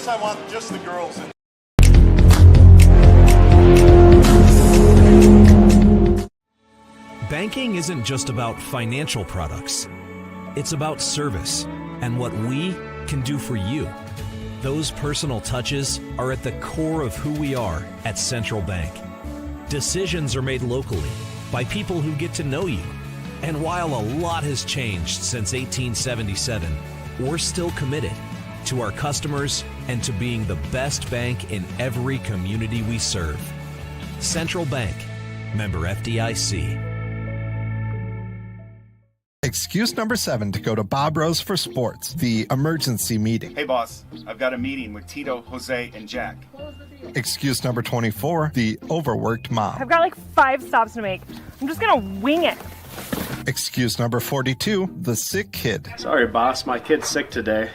guess I want just the girls in. Banking isn't just about financial products. It's about service and what we can do for you. Those personal touches are at the core of who we are at Central Bank. Decisions are made locally by people who get to know you. And while a lot has changed since 1877, we're still committed to our customers and to being the best bank in every community we serve. Central Bank, member FDIC. Excuse number 7 to go to Bob Rose for sports, the emergency meeting. Hey, boss, I've got a meeting with Tito, Jose, and Jack. Excuse number 24, the overworked mom. I've got like 5 stops to make. I'm just gonna wing it. Excuse number 42, the sick kid. Sorry, boss, my kid's sick today.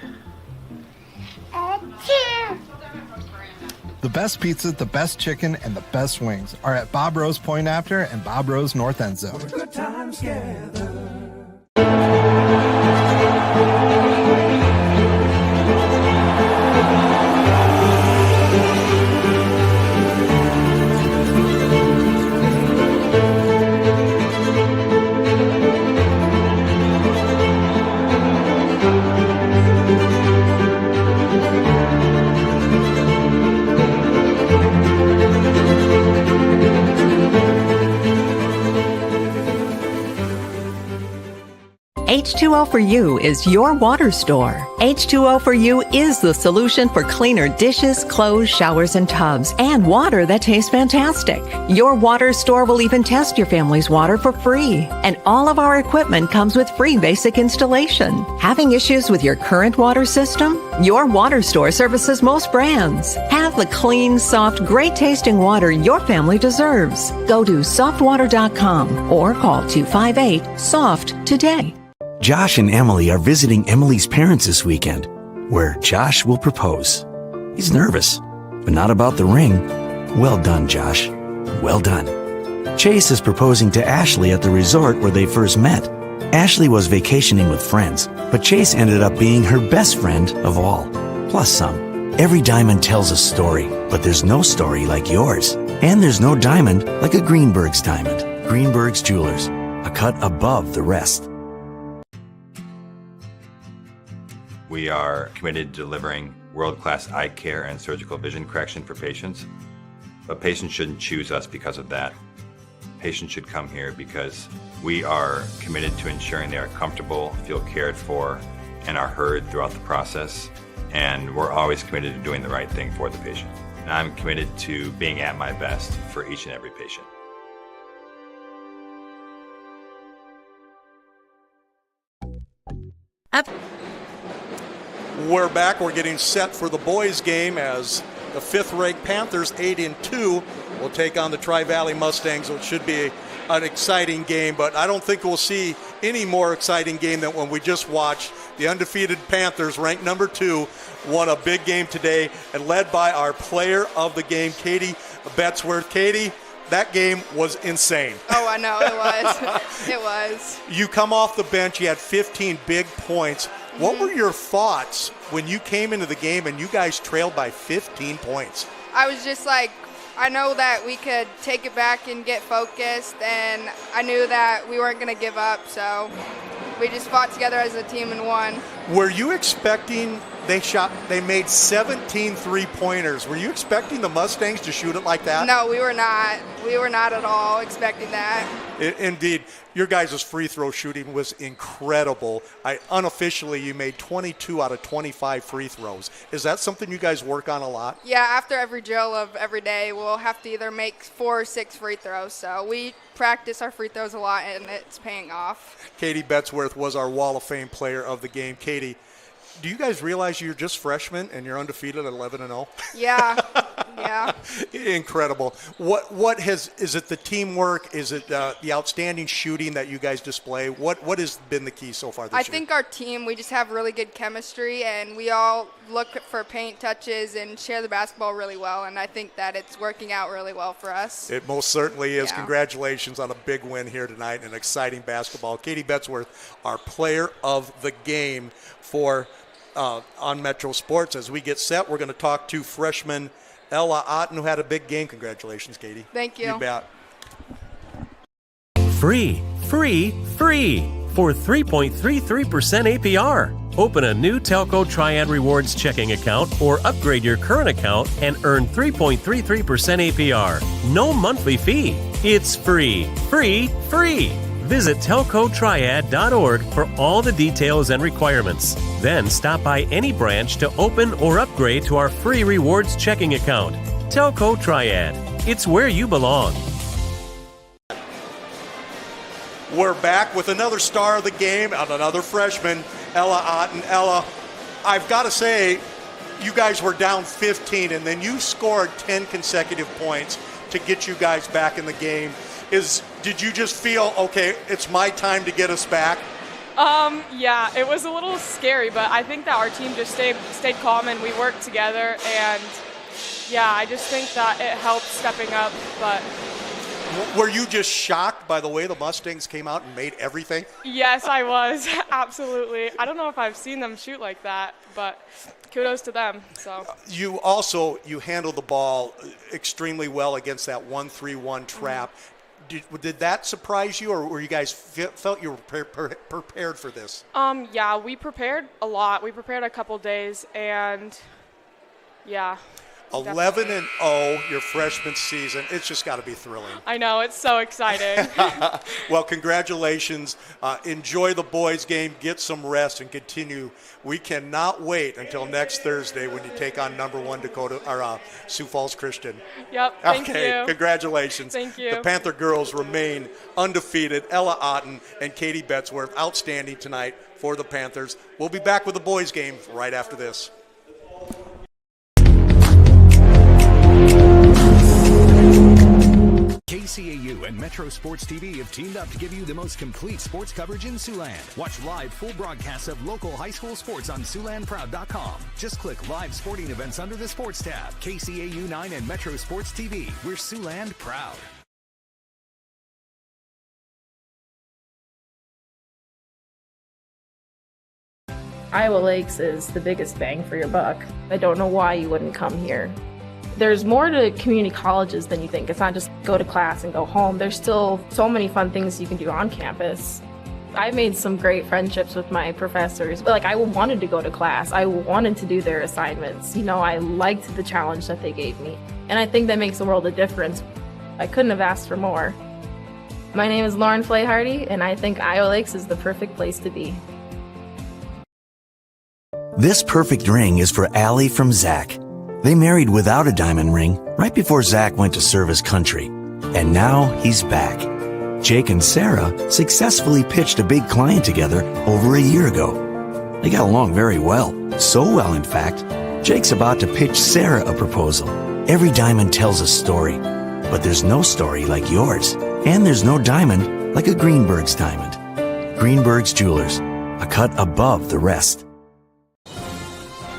The best pizza, the best chicken, and the best wings are at Bob Rose Point After and Bob Rose North End Zone. Good times together. H2O for You is your water store. H2O for You is the solution for cleaner dishes, clothes, showers, and tubs, and water that tastes fantastic. Your water store will even test your family's water for free. And all of our equipment comes with free basic installation. Having issues with your current water system? Your water store services most brands. Have the clean, soft, great-tasting water your family deserves. Go to softwater.com or call 258-SOFT today. Josh and Emily are visiting Emily's parents this weekend, where Josh will propose. He's nervous, but not about the ring. Well done, Josh. Well done. Chase is proposing to Ashley at the resort where they first met. Ashley was vacationing with friends, but Chase ended up being her best friend of all, plus some. Every diamond tells a story, but there's no story like yours. And there's no diamond like a Greenberg's diamond. Greenberg's Jewelers, a cut above the rest. We are committed to delivering world-class eye care and surgical vision correction for patients. But patients shouldn't choose us because of that. Patients should come here because we are committed to ensuring they are comfortable, feel cared for, and are heard throughout the process. And we're always committed to doing the right thing for the patient. And I'm committed to being at my best for each and every patient. We're back. We're getting set for the boys' game as the 5th-ranked Panthers, 8-2, will take on the Tri-Valley Mustangs. So it should be an exciting game, but I don't think we'll see any more exciting game than when we just watched. The undefeated Panthers, ranked number 2, won a big game today and led by our player of the game, Katie Betzworth. Katie, that game was insane. Oh, I know, it was. It was. You come off the bench, you had 15 big points. What were your thoughts when you came into the game and you guys trailed by 15 points? I was just like, I know that we could take it back and get focused, and I knew that we weren't going to give up, so we just fought together as a team and won. Were you expecting they made 17 three-pointers. Were you expecting the Mustangs to shoot it like that? No, we were not. We were not at all expecting that. Indeed. Your guys' free throw shooting was incredible. Unofficially, you made 22 out of 25 free throws. Is that something you guys work on a lot? Yeah, after every drill of every day, we'll have to either make 4 or 6 free throws. So we practice our free throws a lot, and it's paying off. Katie Betzworth was our Wall of Fame player of the game. Katie, do you guys realize you're just freshmen and you're undefeated at 11-0? Yeah, yeah. Incredible. Is it the teamwork? Is it the outstanding shooting that you guys display? What has been the key so far this year? I think our team, we just have really good chemistry, and we all look for paint touches and share the basketball really well, and I think that it's working out really well for us. It most certainly is. Yeah. Congratulations on a big win here tonight and exciting basketball. Katie Betzworth, our player of the game for on Metro Sports. As we get set, we're going to talk to freshman Ella Otten, who had a big game. Congratulations, Katie. Thank you. You bet. Free for 3.33% APR. Open a new Telco Triad Rewards checking account or upgrade your current account and earn 3.33% APR. No monthly fee. It's free. Visit telcotriad.org for all the details and requirements. Then stop by any branch to open or upgrade to our free rewards checking account. Telco Triad. It's where you belong. We're back with another star of the game and another freshman, Ella Otten. Ella, I've got to say, you guys were down 15, and then you scored 10 consecutive points to get you guys back in the game. Did you just feel, okay, it's my time to get us back? Yeah, it was a little scary, but I think that our team just stayed calm and we worked together. And yeah, I just think that it helped stepping up. But were you just shocked by the way the Mustangs came out and made everything? yes, I was. Absolutely. I don't know if I've seen them shoot like that, but kudos to them. So You handled the ball extremely well against that 1-3-1 trap. Did that surprise you, or were you guys felt you were prepared for this? Yeah, we prepared a lot. We prepared a couple days, and yeah. 11-0 your freshman season. It's just got to be thrilling. I know, it's so exciting. Well, congratulations. Enjoy the boys' game. Get some rest and continue. We cannot wait until next Thursday when you take on #1 Dakota or Sioux Falls Christian. Yep. Thank you. Congratulations. Thank you. The Panther girls remain undefeated. Ella Otten and Katie Betzworth outstanding tonight for the Panthers. We'll be back with the boys' game right after this. KCAU and Metro Sports TV have teamed up to give you the most complete sports coverage in Siouxland. Watch live full broadcasts of local high school sports on SiouxlandProud.com. Just click live sporting events under the sports tab. KCAU 9 and Metro Sports TV. We're Siouxland proud. Iowa Lakes is the biggest bang for your buck. I don't know why you wouldn't come here. There's more to community colleges than you think. It's not just go to class and go home. There's still so many fun things you can do on campus. I made some great friendships with my professors. I wanted to go to class. I wanted to do their assignments. I liked the challenge that they gave me. And I think that makes a world of difference. I couldn't have asked for more. My name is Lauren Flayhardy, and I think Iowa Lakes is the perfect place to be. This perfect ring is for Allie from Zach. They married without a diamond ring right before Zach went to serve his country. And now he's back. Jake and Sarah successfully pitched a big client together over a year ago. They got along very well. So well, in fact, Jake's about to pitch Sarah a proposal. Every diamond tells a story, but there's no story like yours. And there's no diamond like a Greenberg's diamond. Greenberg's Jewelers, a cut above the rest.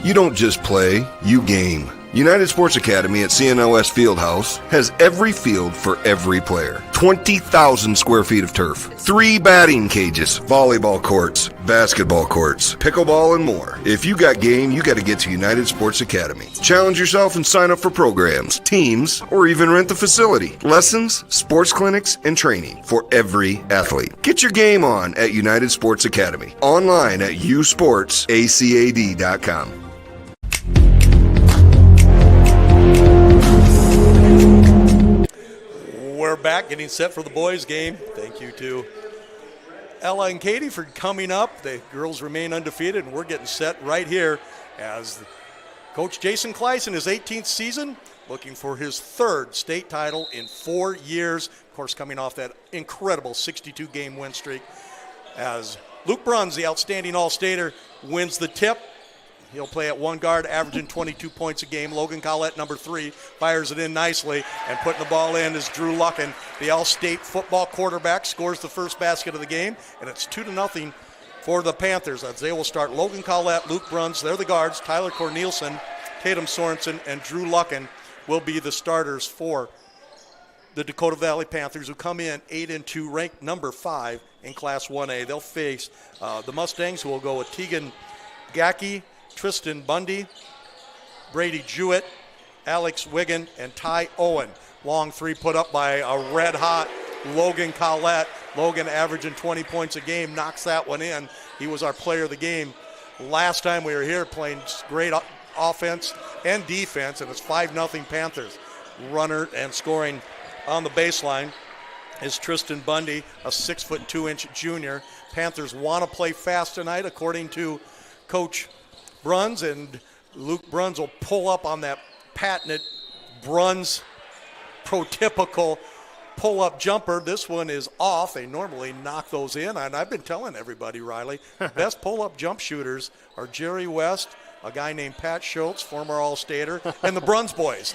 You don't just play, you game. United Sports Academy at CNOS Fieldhouse has every field for every player. 20,000 square feet of turf, 3 batting cages, volleyball courts, basketball courts, pickleball, and more. If you got game, you got to get to United Sports Academy. Challenge yourself and sign up for programs, teams, or even rent the facility. Lessons, sports clinics, and training for every athlete. Get your game on at United Sports Academy. Online at usportsacad.com. We're back getting set for the boys' game. Thank you to Ella and Katie for coming up. The girls remain undefeated, and we're getting set right here as Coach Jason Kleisen, his 18th season, looking for his 3rd state title in 4 years. Of course, coming off that incredible 62-game win streak as Luke Bruns, the outstanding All-Stater, wins the tip. He'll play at one guard, averaging 22 points a game. Logan Collette, number 3, fires it in nicely, and putting the ball in is Drew Luckin, the All-State football quarterback, scores the first basket of the game, and it's 2-0 for the Panthers as they will start Logan Collette, Luke Bruns, they're the guards, Tyler Cornelison, Tatum Sorensen, and Drew Luckin will be the starters for the Dakota Valley Panthers, who come in 8-2, ranked number 5 in Class 1A. They'll face the Mustangs, who will go with Tegan Gackey, Tristan Bundy, Brady Jewett, Alex Wiggin, and Ty Owen. Long three put up by a red-hot Logan Collette. Logan averaging 20 points a game, knocks that one in. He was our player of the game last time we were here, playing great offense and defense, and it's 5-0 Panthers. Runner and scoring on the baseline is Tristan Bundy, a 6'2" junior. Panthers want to play fast tonight, according to Coach Bruns, and Luke Bruns will pull up on that patented Bruns prototypical pull-up jumper. This one is off. They normally knock those in, and I've been telling everybody, Riley, best pull-up jump shooters are Jerry West, a guy named Pat Schultz, former All-Stater, and the Bruns boys.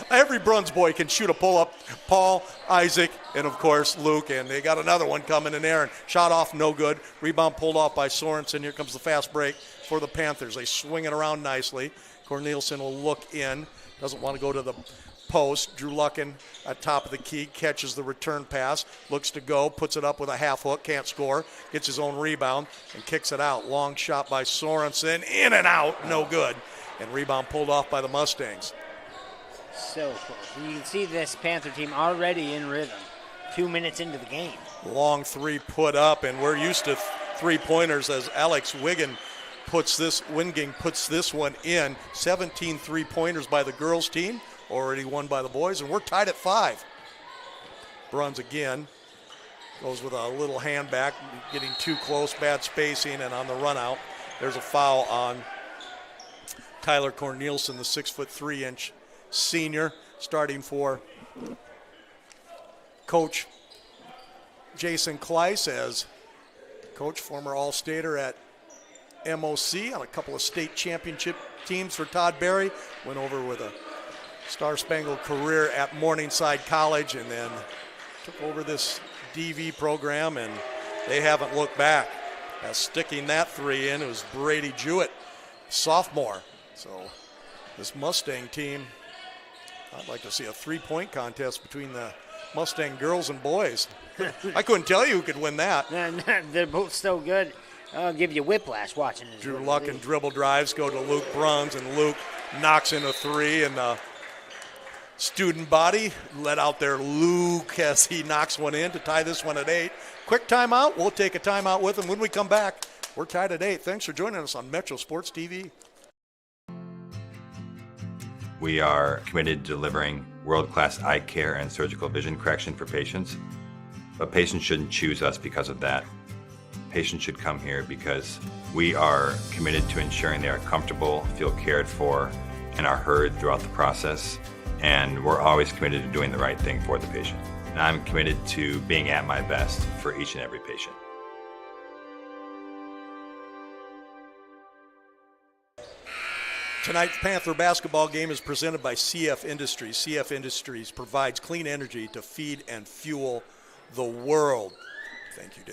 Every Bruns boy can shoot a pull-up. Paul, Isaac, and, of course, Luke, and they got another one coming in there, and shot off, no good. Rebound pulled off by Sorensen. Here comes the fast break for the Panthers. They swing it around nicely. Corneliuson will look in. Doesn't want to go to the post. Drew Lucken at top of the key, catches the return pass, looks to go, puts it up with a half hook, can't score, gets his own rebound, and kicks it out. Long shot by Sorensen, in and out, no good. And rebound pulled off by the Mustangs. So close. You can see this Panther team already in rhythm, 2 minutes into the game. Long three put up, and we're used to three-pointers as Alex Winging puts this one in. 17 three-pointers by the girls team, already won by the boys, and we're tied at 5. Bruns again goes with a little hand back, getting too close, bad spacing, and on the run out, there's a foul on Tyler Corneliuson, the 6'3" senior, starting for Coach Jason Kleiss, as coach, former All-Stater at MOC on a couple of state championship teams for Todd Berry, went over with a Star-Spangled career at Morningside College, and then took over this DV program, and they haven't looked back. Sticking that three in, it was Brady Jewett, sophomore. So this Mustang team, I'd like to see a three-point contest between the Mustang girls and boys. I couldn't tell you who could win that. They're both so good. I'll give you whiplash watching this. Drew Luck and dribble drives go to Luke Bruns, and Luke knocks in a three, and student body let out their Luke as he knocks one in to tie this one at 8. Quick timeout. We'll take a timeout with him. When we come back, we're tied at 8. Thanks for joining us on Metro Sports TV. We are committed to delivering world-class eye care and surgical vision correction for patients, but patients shouldn't choose us because of that. Patients should come here because we are committed to ensuring they are comfortable, feel cared for, and are heard throughout the process. And we're always committed to doing the right thing for the patient. And I'm committed to being at my best for each and every patient. Tonight's Panther basketball game is presented by CF Industries. CF Industries provides clean energy to feed and fuel the world. Thank you,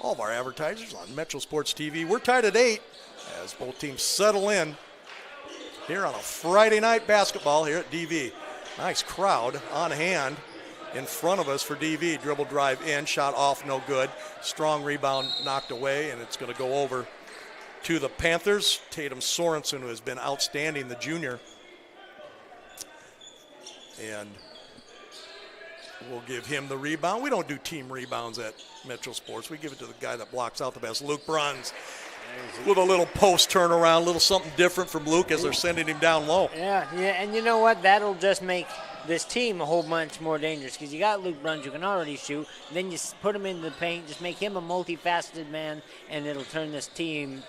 all of our advertisers on Metro Sports TV. We're tied at 8 as both teams settle in here on a Friday night basketball here at DV. Nice crowd on hand in front of us for DV. Dribble drive in, shot off, no good. Strong rebound knocked away, and it's going to go over to the Panthers. Tatum Sorensen, who has been outstanding, the junior. And we'll give him the rebound. We don't do team rebounds at Metro Sports. We give it to the guy that blocks out the best, Luke Bruns. With a little post turnaround, a little something different from Luke as they're sending him down low. Yeah, and you know what? That'll just make this team a whole bunch more dangerous because you got Luke Bruns who can already shoot. Then you put him in the paint, just make him a multifaceted man, and it'll turn this team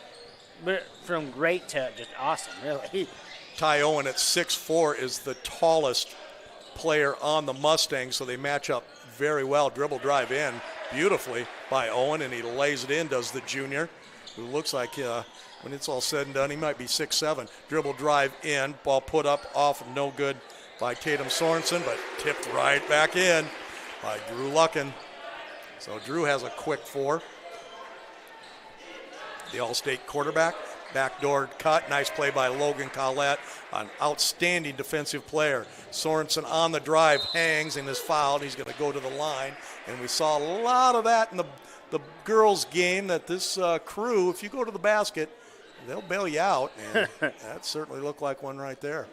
from great to just awesome, really. Ty Owen at 6'4" is the tallest player on the Mustangs, so they match up very well. Dribble drive in beautifully by Owen, and he lays it in, does the junior, who looks like when it's all said and done, he might be 6'7". Dribble drive in, ball put up off, no good by Tatum Sorensen, but tipped right back in by Drew Lucken. So Drew has a quick 4. The All-State quarterback, backdoor cut, nice play by Logan Collette, an outstanding defensive player. Sorensen on the drive, hangs and is fouled. He's going to go to the line, and we saw a lot of that in the girls' game, that this crew, if you go to the basket, they'll bail you out, and that certainly looked like one right there.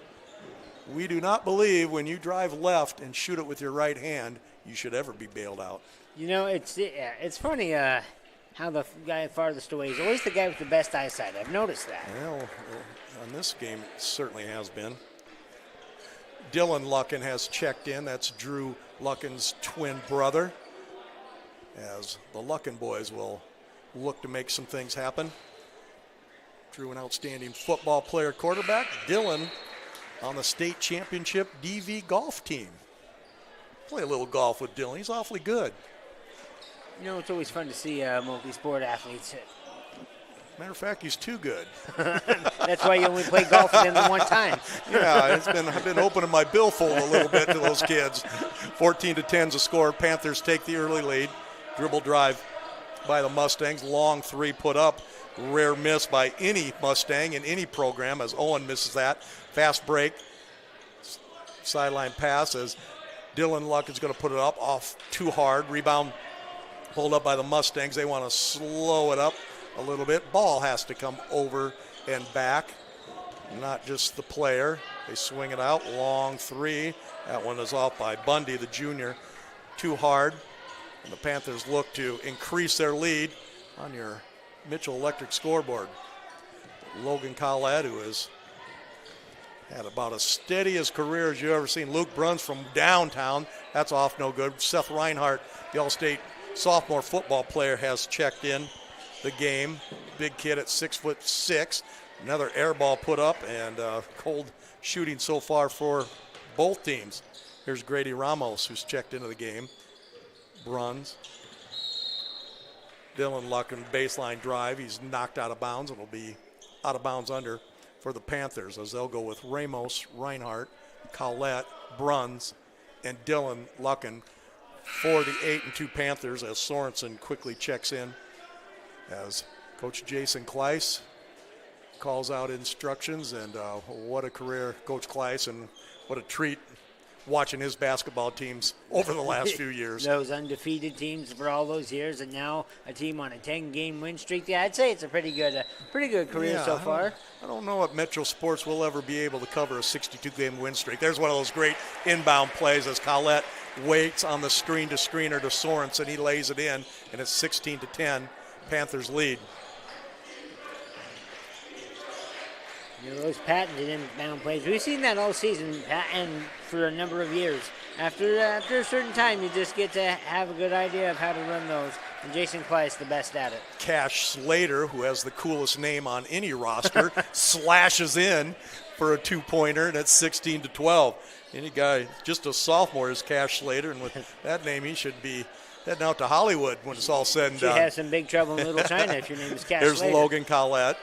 We do not believe when you drive left and shoot it with your right hand, you should ever be bailed out. You know, it's funny how the guy farthest away is always the guy with the best eyesight. I've noticed that. Well, on this game, it certainly has been. Dylan Lucken has checked in. That's Drew Lucken's twin brother, as the Lucken boys will look to make some things happen. Drew, an outstanding football player quarterback. Dylan on the state championship DV golf team. Play a little golf with Dylan. He's awfully good. You know, it's always fun to see multi-sport athletes. Matter of fact, he's too good. That's why you only play golf with him one time. Yeah, I've been opening my billfold a little bit to those kids. 14-10's a score. Panthers take the early lead. Dribble drive by the Mustangs. Long three put up. Rare miss by any Mustang in any program, as Owen misses that. Fast break. Sideline pass as Dylan Luck is going to put it up off too hard. Rebound pulled up by the Mustangs. They want to slow it up a little bit. Ball has to come over and back, not just the player. They swing it out. Long three. That one is off by Bundy, the junior. Too hard. And the Panthers look to increase their lead on your Mitchell Electric scoreboard. Logan Collette, who has had about as steady as career as you've ever seen. Luke Bruns from downtown. That's off no good. Seth Reinhardt, the All-State sophomore football player, has checked in the game. Big kid at 6'6". Another air ball put up, and cold shooting so far for both teams. Here's Grady Ramos, who's checked into the game. Bruns. Dylan Lucken, baseline drive. He's knocked out of bounds. It'll be out of bounds under for the Panthers, as they'll go with Ramos, Reinhardt, Collette, Bruns, and Dylan Lucken for the 8-2 Panthers, as Sorensen quickly checks in, as Coach Jason Kleiss calls out instructions. And what a career, Coach Kleiss, and what a treat watching his basketball teams over the last few years. Those undefeated teams for all those years, and now a team on a 10-game win streak. Yeah, I'd say it's a pretty good career so far. I don't know if Metro Sports will ever be able to cover a 62-game win streak. There's one of those great inbound plays as Collette waits on the screen-to-screener to Sorensen. He lays it in, and it's 16-10. Panthers lead. You know, those patented inbound plays. We've seen that all season and for a number of years. After a certain time, you just get to have a good idea of how to run those. And Jason Kleiss the best at it. Cash Slater, who has the coolest name on any roster, slashes in for a two-pointer, and it's 16-12. Any guy, just a sophomore, is Cash Slater, and with that name, he should be heading out to Hollywood when it's all said and done. You'd have some big trouble in Little China if your name is Cash There's Slater. Logan Collette.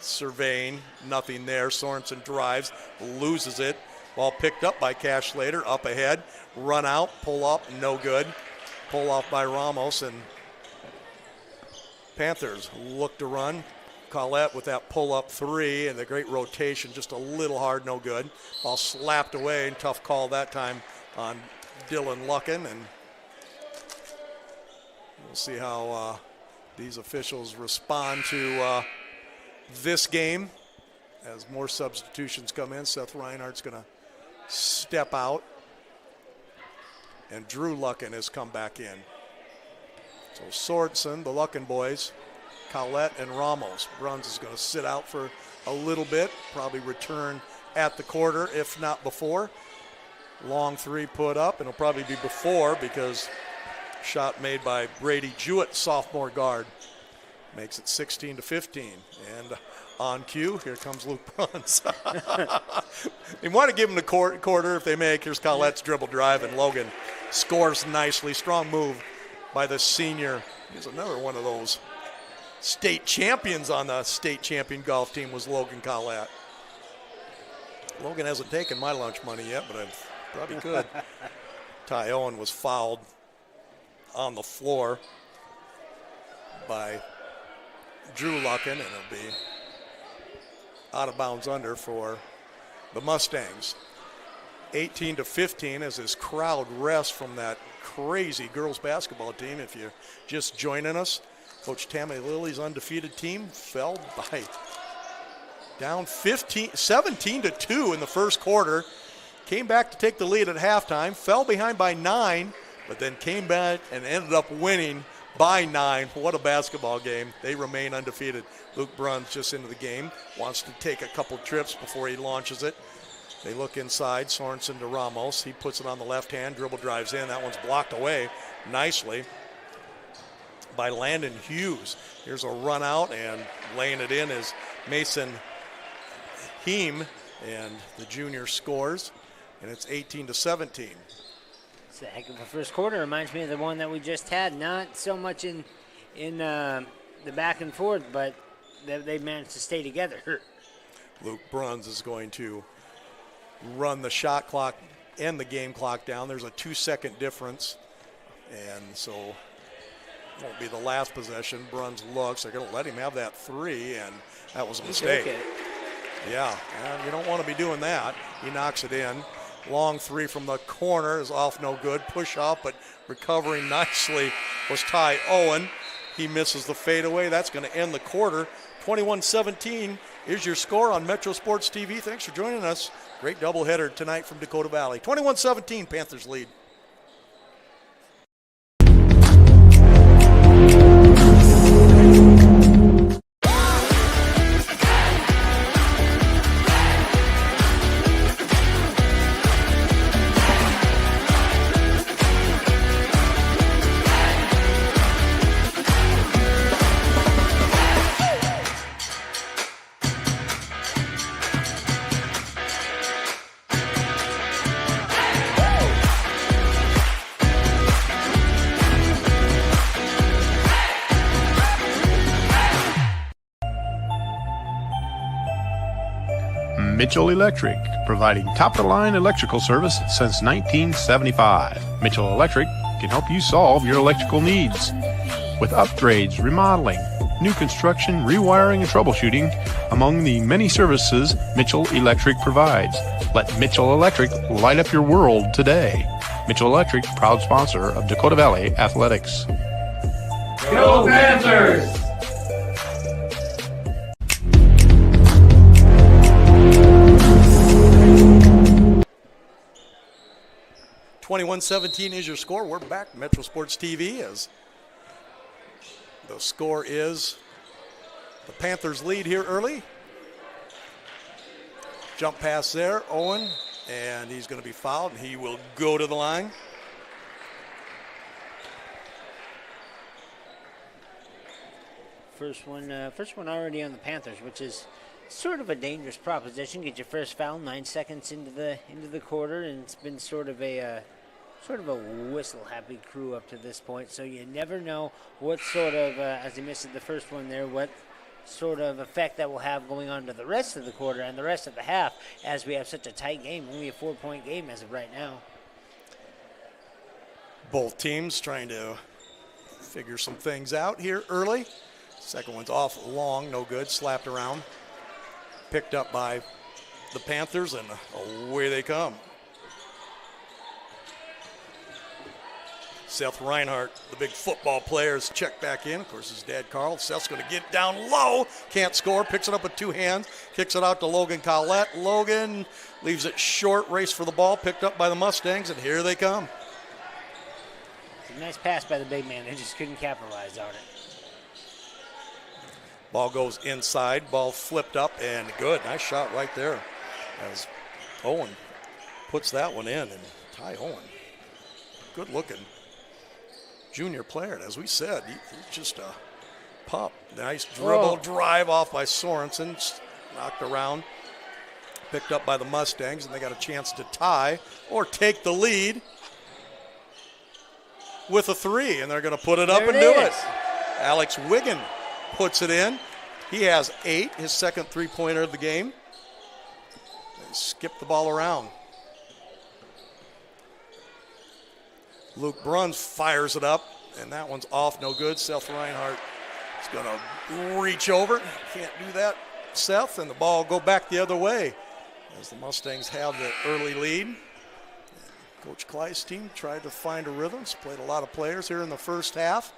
Surveying, nothing there. Sorensen drives, loses it. Ball picked up by Cash Slater, up ahead, run out, pull up, no good. Pull off by Ramos, and Panthers look to run. Collette with that pull-up three and the great rotation, just a little hard, no good. Ball slapped away, and tough call that time on Dylan Lucken, and we'll see how these officials respond to this game as more substitutions come in. Seth Reinhardt's going to step out, and Drew Lucken has come back in. So Sorensen, the Lucken boys, Collette, and Ramos. Bruns is going to sit out for a little bit, probably return at the quarter, if not before. Long three put up, and it'll probably be before because shot made by Brady Jewett, sophomore guard. Makes it 16-15. And on cue, here comes Luke Bruns. They want to give him the quarter if they make. Here's Collette's dribble drive, and Logan scores nicely. Strong move by the senior. He's another one of those state champions on the state champion golf team, was Logan Collette. Logan hasn't taken my lunch money yet, but I probably could. Ty Owen was fouled on the floor by Drew Lucken, and it'll be out of bounds under for the Mustangs. 18-15 as this crowd rests from that crazy girls basketball team. If you're just joining us, Coach Tammy Lilly's undefeated team fell by down 17-2 in the first quarter. Came back to take the lead at halftime, fell behind by 9, but then came back and ended up winning by 9. What a basketball game. They remain undefeated. Luke Bruns just into the game, wants to take a couple trips before he launches it. They look inside, Sorensen to Ramos. He puts it on the left hand, dribble drives in. That one's blocked away nicely by Landon Hughes. Here's a run out, and laying it in is Mason Heem, and the junior scores, and it's 18-17. It's a heck of a first quarter. Reminds me of the one that we just had. Not so much in the back and forth, but they managed to stay together. Luke Bruns is going to run the shot clock and the game clock down. There's a 2-second difference, and so won't be the last possession. Bruns looks. They're going to let him have that three, and that was a mistake. Yeah, you don't want to be doing that. He knocks it in. Long three from the corner is off, no good. Push off, but recovering nicely was Ty Owen. He misses the fadeaway. That's going to end the quarter. 21-17 is your score on Metro Sports TV. Thanks for joining us. Great doubleheader tonight from Dakota Valley. 21-17, Panthers lead. Mitchell Electric, providing top-of-the-line electrical service since 1975. Mitchell Electric can help you solve your electrical needs with upgrades, remodeling, new construction, rewiring, and troubleshooting, among the many services Mitchell Electric provides. Let Mitchell Electric light up your world today. Mitchell Electric, proud sponsor of Dakota Valley Athletics. Go Panthers! 21-17 is your score. We're back, Metro Sports TV, as the score is the Panthers lead here early. Jump pass there, Owen, and he's going to be fouled, and he will go to the line. First one already on the Panthers, which is sort of a dangerous proposition. Get your first foul 9 seconds into the quarter, and it's been sort of a whistle-happy crew up to this point. So you never know what sort of, as he missed the first one there, what sort of effect that will have going on to the rest of the quarter and the rest of the half, as we have such a tight game, only a 4-point game as of right now. Both teams trying to figure some things out here early. Second one's off long, no good, slapped around. Picked up by the Panthers, and away they come. Seth Reinhardt, the big football player, is checked back in. Of course, his dad, Carl. Seth's going to get down low. Can't score. Picks it up with two hands. Kicks it out to Logan Collette. Logan leaves it short. Race for the ball. Picked up by the Mustangs, and here they come. It's a nice pass by the big man. They just couldn't capitalize on it. Ball goes inside. Ball flipped up, and good. Nice shot right there as Owen puts that one in. And Ty Owen, good looking junior player. And as we said, he's just a pup. Nice dribble drive off by Sorensen. Knocked around. Picked up by the Mustangs, and they got a chance to tie or take the lead with a three, and they're going to put it up and do it. Alex Wiggin puts it in. He has 8, his second three-pointer of the game. They skip the ball around. Luke Bruns fires it up, and that one's off, no good. Seth Reinhardt is going to reach over. Can't do that, Seth, and the ball will go back the other way as the Mustangs have the early lead. Coach Klei's team tried to find a rhythm. He's played a lot of players here in the first half.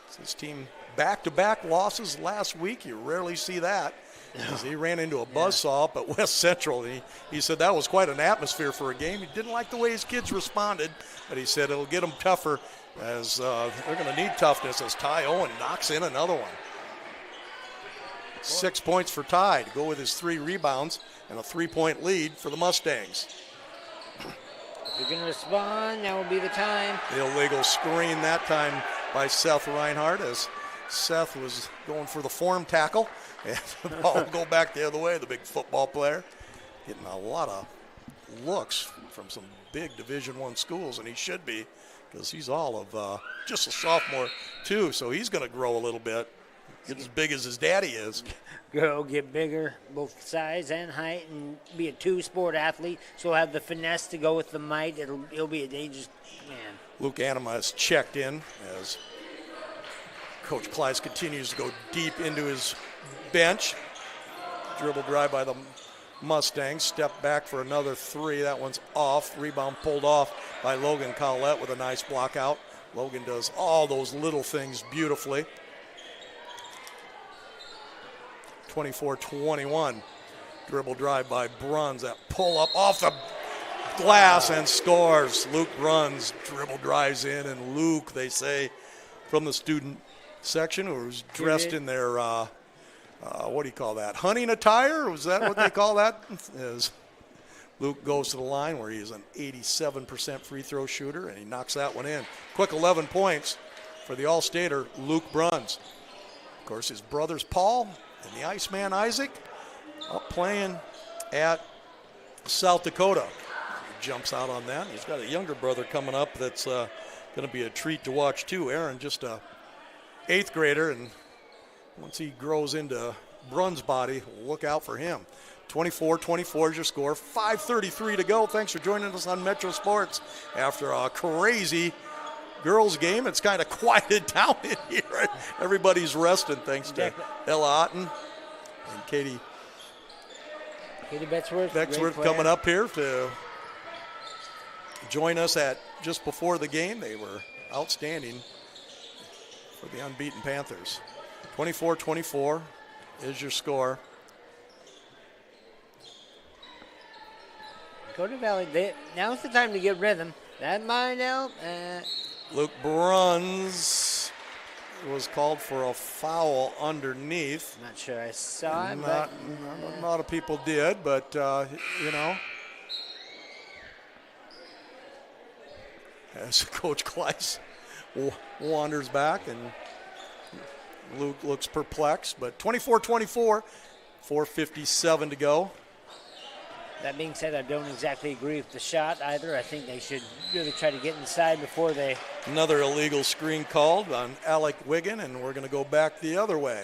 It's his team back-to-back losses last week. You rarely see that. He ran into a buzzsaw up at West Central. He said that was quite an atmosphere for a game. He didn't like the way his kids responded, but he said it'll get them tougher as they're going to need toughness as Ty Owen knocks in another one. 6 points for Ty to go with his 3 rebounds and a 3-point lead for the Mustangs. If you're going to respond, now will be the time. The illegal screen that time by Seth Reinhardt as Seth was going for the form tackle. And the ball will go back the other way, the big football player. Getting a lot of looks from some big Division I schools, and he should be because he's all of just a sophomore too, so he's going to grow a little bit. Get as big as his daddy is. Grow, get bigger, both size and height, and be a 2-sport athlete. So he'll have the finesse to go with the might. He'll be a dangerous man. Luke Anima has checked in as Coach Kleiss continues to go deep into his bench. Dribble drive by the Mustangs. Step back for another 3. That one's off. Rebound pulled off by Logan Collette with a nice block out. Logan does all those little things beautifully. 24-21. Dribble drive by Bruns. That pull up off the glass and scores. Luke Bruns dribble drives in, and Luke, they say, from the student section, who's dressed in their, what do you call that, hunting attire? Was that what they call that? As Luke goes to the line where he's an 87% free throw shooter, and he knocks that one in. Quick 11 points for the All-Stater, Luke Bruns. Of course, his brothers Paul and the Iceman Isaac up playing at South Dakota. He jumps out on that. He's got a younger brother coming up that's going to be a treat to watch too. Aaron, just a 8th grader, and once he grows into Bruns' body, look out for him. 24-24 is your score. 5:33 to go. Thanks for joining us on Metro Sports. After a crazy girls game, it's kind of quieted down in here. Everybody's resting thanks to Ella Otten and Katie Becksworth coming up here to join us at just before the game. They were outstanding for the unbeaten Panthers. 24-24 is your score. Dakota Valley, now's the time to get rhythm. That might help. Luke Bruns was called for a foul underneath. Not sure I saw it. Not a lot of people did, but, you know. As Coach Kleiss wanders back, and Luke looks perplexed, but 24-24, 4:57 to go. That being said, I don't exactly agree with the shot either. I think they should really try to get inside before they... Another illegal screen called on Alec Wiggin, and we're going to go back the other way.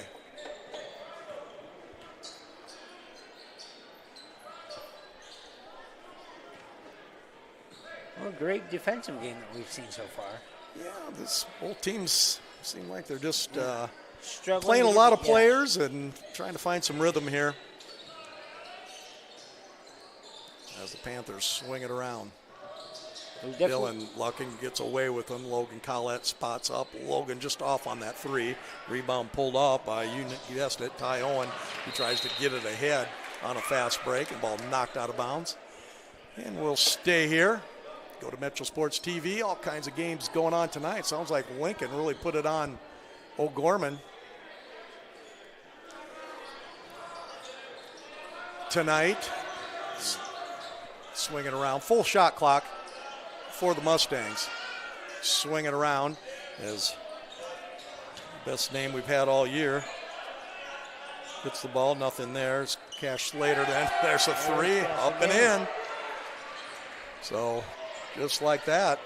Well, great defensive game that we've seen so far. Yeah, both teams seem like they're just Struggling playing a lot of players and trying to find some rhythm here. As the Panthers swing it around. Dylan Lucking gets away with them. Logan Collette spots up. Logan just off on that 3. Rebound pulled off by, you guessed it, Ty Owen. He tries to get it ahead on a fast break, and ball knocked out of bounds. And we'll stay here. Go to Metro Sports TV. All kinds of games going on tonight. Sounds like Lincoln really put it on O'Gorman tonight. Swinging around. Full shot clock for the Mustangs. Swinging around as best name we've had all year. Hits the ball, nothing there. It's Cash Slater then. There's a 3, up and in. So just like that,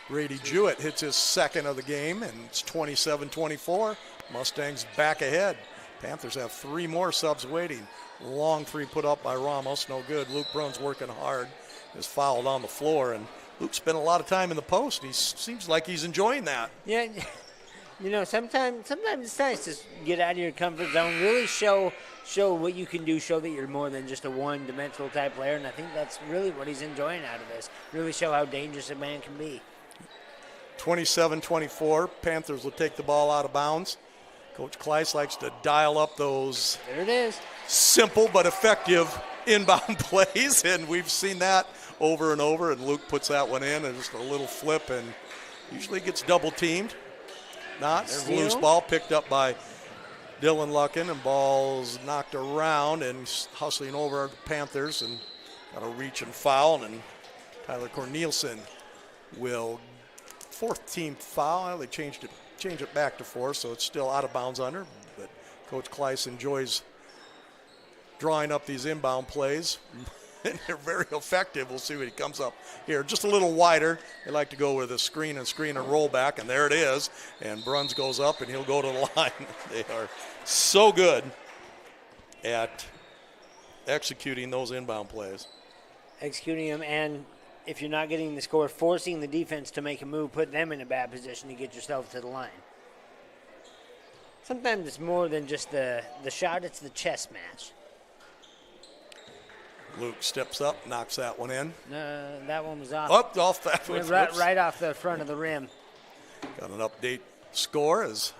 Brady Jewett hits his 2nd of the game, and it's 27-24. Mustangs back ahead. Panthers have 3 more subs waiting. Long 3 put up by Ramos, no good. Luke Bruns working hard, is fouled on the floor, and Luke spent a lot of time in the post. He seems like he's enjoying that. Yeah, you know, sometimes it's nice to get out of your comfort zone, really show what you can do, show that you're more than just a one-dimensional type player, and I think that's really what he's enjoying out of this. Really show how dangerous a man can be. 27-24, Panthers will take the ball out of bounds. Coach Kleiss likes to dial up those There it is. simple but effective inbound plays, and we've seen that over and over, and Luke puts that one in, and just a little flip, and usually gets double teamed. Not. There's a loose ball picked up by Dylan Luckin, and ball's knocked around and hustling over the Panthers, and got a reach and foul, and Tyler Cornelison will fourth team foul. They changed it back to 4, so it's still out of bounds under, but Coach Kleiss enjoys drawing up these inbound plays, and they're very effective. We'll see what he comes up here. Just a little wider. They like to go with a screen and roll back, and there it is. And Bruns goes up, and he'll go to the line. They are so good at executing those inbound plays. Executing them, and if you're not getting the score, forcing the defense to make a move, put them in a bad position to get yourself to the line. Sometimes it's more than just the shot, it's the chess match. Luke steps up, knocks that one in. That one was off. Off that one. Right off the front of the rim. Got an update score as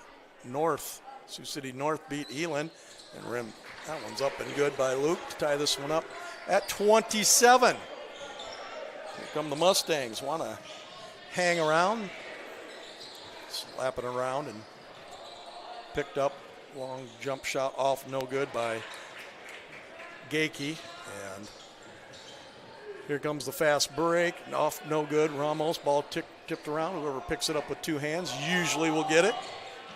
Sioux City North beat Elon. And that one's up and good by Luke to tie this one up at 27. Here come the Mustangs. Want to hang around, slap it around, and picked up. Long jump shot off, no good by Gakey. And here comes the fast break. Off, no good. Ramos, ball tipped around. Whoever picks it up with 2 hands usually will get it.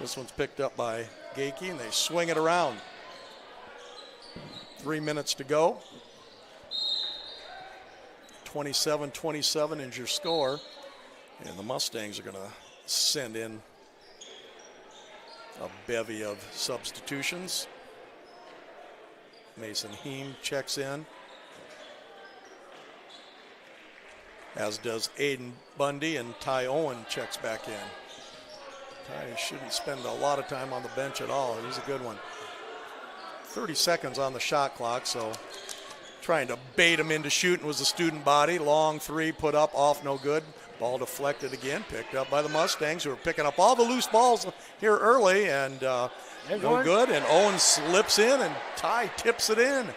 This one's picked up by Gakey, and they swing it around. 3 minutes to go. 27-27 is your score. And the Mustangs are going to send in a bevy of substitutions. Mason Heem checks in, as does Aiden Bundy, and Ty Owen checks back in. Ty shouldn't spend a lot of time on the bench at all. He's a good one. 30 seconds on the shot clock, so trying to bait him into shooting was the student body. Long 3 put up, off, no good. Ball deflected again, picked up by the Mustangs, who are picking up all the loose balls here early, and no good. And Owen slips in, and Ty tips it in.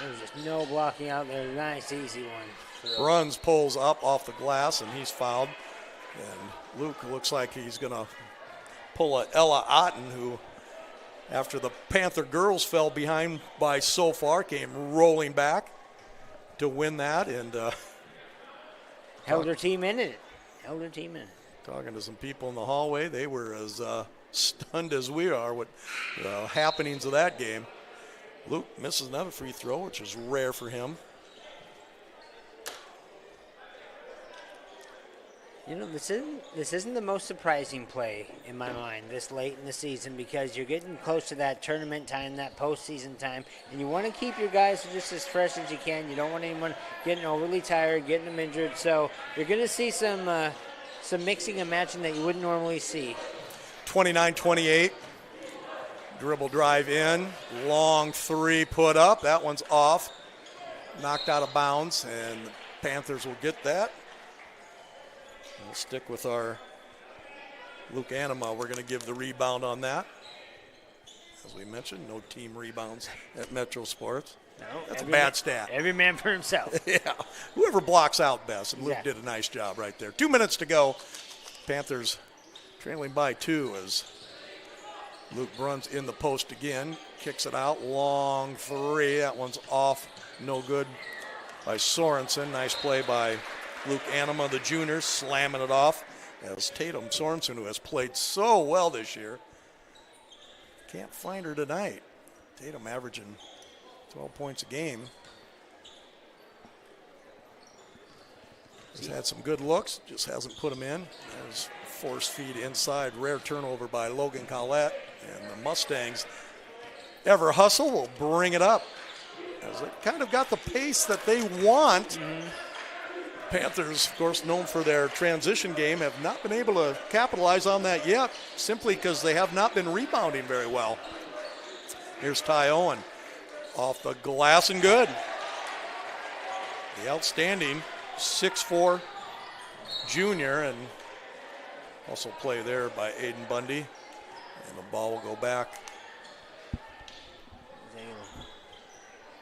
There's just no blocking out there. Nice, easy one. Bruns pulls up off the glass, and he's fouled. And Luke looks like he's going to pull a Ella Otten, who, after the Panther girls fell behind by so far, came rolling back to win that, and held her team in it. Talking to some people in the hallway, they were as stunned as we are with the happenings of that game. Luke misses another free throw, which is rare for him. You know, this isn't the most surprising play in my mind this late in the season, because you're getting close to that tournament time, that postseason time, and you want to keep your guys just as fresh as you can. You don't want anyone getting overly tired, getting them injured. So you're going to see some mixing and matching that you wouldn't normally see. 29-28. Dribble drive in. Long 3 put up. That one's off. Knocked out of bounds, and the Panthers will get that. We'll stick with our Luke Anima. We're going to give the rebound on that. As we mentioned, no team rebounds at Metro Sports. No, that's a bad stat. Every man for himself. Yeah. Whoever blocks out best. And Luke did a nice job right there. 2 minutes to go. Panthers trailing by 2 as Luke Bruns in the post again. Kicks it out. Long 3. That one's off. No good by Sorensen. Nice play by Luke Anima, the junior, slamming it off. As Tatum Sorensen, who has played so well this year, can't find her tonight. Tatum averaging 12 points a game. He's had some good looks, just hasn't put them in. There's force feed inside, rare turnover by Logan Collette. And the Mustangs, ever hustle, will bring it up. As it kind of got the pace that they want. Panthers, of course, known for their transition game, have not been able to capitalize on that yet, simply because they have not been rebounding very well. Here's Ty Owen off the glass and good. The outstanding 6'4" junior, and Also play there by Aiden Bundy. And the ball will go back.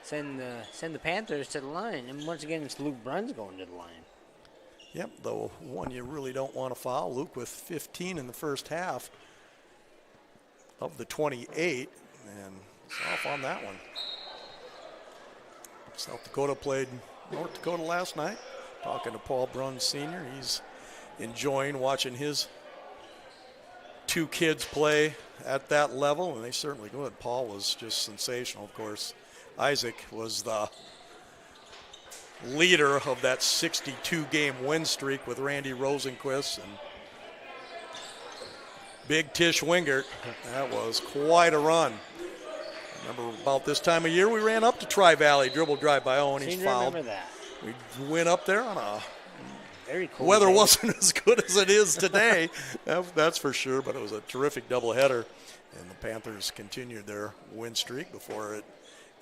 Send the Panthers to the line. And once again, it's Luke Bruns going to the line. Yep, the one you really don't want to foul. Luke with 15 in the first half of the 28. And it's off on that one. South Dakota played North Dakota last night. Talking to Paul Bruns Sr. He's enjoying watching his two kids play at that level, and they certainly good. Paul was just sensational, of course. Isaac was the leader of that 62-game win streak with Randy Rosenquist and Big Tish Wingert. That was quite a run. Remember about this time of year, we ran up to Tri-Valley, dribble drive by Owen. He's fouled. Remember that. We went up there on a very cold weather day. wasn't as good as it is today, that's for sure, but it was a terrific doubleheader. And the Panthers continued their win streak before it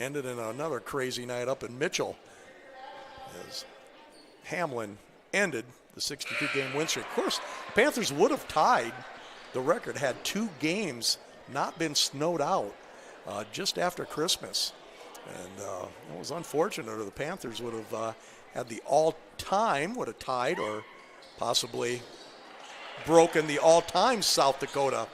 ended in another crazy night up in Mitchell as Hamlin ended the 62-game win streak. Of course, Panthers would have tied the record had 2 games not been snowed out just after Christmas. And it was unfortunate, or the Panthers would have had the all-time, would have tied or possibly broken the all-time South Dakota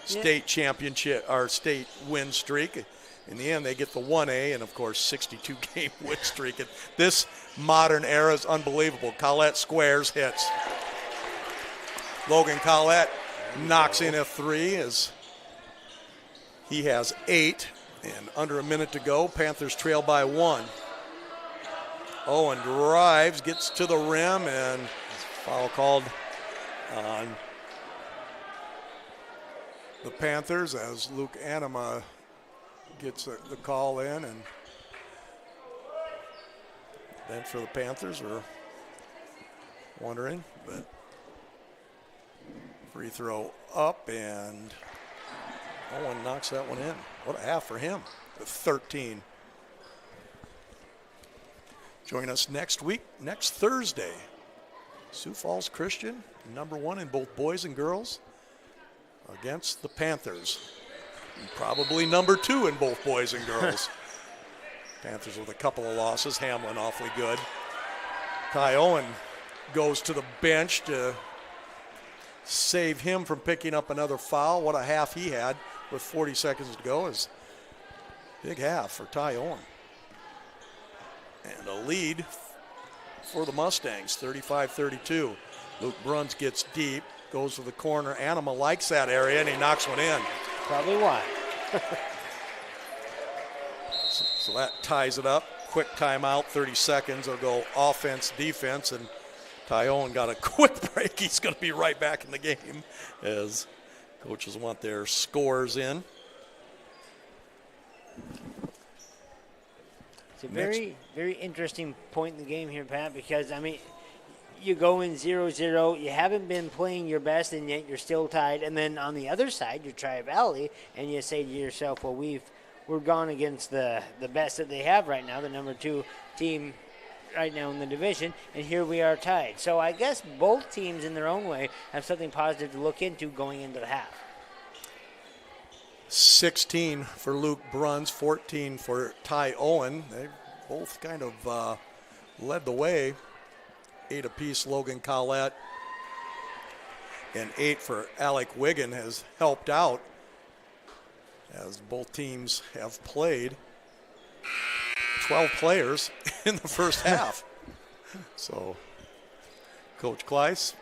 state championship or state win streak. In the end, they get the 1A and, of course, 62-game win streak. And this modern era is unbelievable. Collette squares, hits. Logan Collette knocks in a 3 as he has 8. And under a minute to go, Panthers trail by 1. Owen drives, gets to the rim, and foul called on the Panthers as Luke Anima gets the call in. And then for the Panthers, we're wondering, but free throw up, and Owen knocks that one in. What a half for him with 13. Join us next week, next Thursday. Sioux Falls Christian, #1 in both boys and girls, against the Panthers. And probably #2 in both boys and girls. Panthers with a couple of losses. Hamlin awfully good. Ty Owen goes to the bench to save him from picking up another foul. What a half he had with 40 seconds to go. Is big half for Ty Owen. And a lead for the Mustangs, 35-32. Luke Bruns gets deep, goes to the corner. Anima likes that area, and he knocks one in. Probably why. So that ties it up. Quick timeout, 30 seconds. They'll go offense, defense, and Ty Owen got a quick break. He's going to be right back in the game as coaches want their scores in. It's a very, very interesting point in the game here, Pat, because, I mean, you go in 0-0, you haven't been playing your best, and yet you're still tied. And then on the other side, you're Tri-Valley, and you say to yourself, well, we're gone against the best that they have right now, the #2 team right now in the division, and here we are tied. So I guess both teams in their own way have something positive to look into going into the half. 16 for Luke Bruns, 14 for Ty Owen. They both kind of led the way. 8 apiece, Logan Collette, and 8 for Alec Wiggin has helped out as both teams have played 12 players in the first half. So Coach Kleiss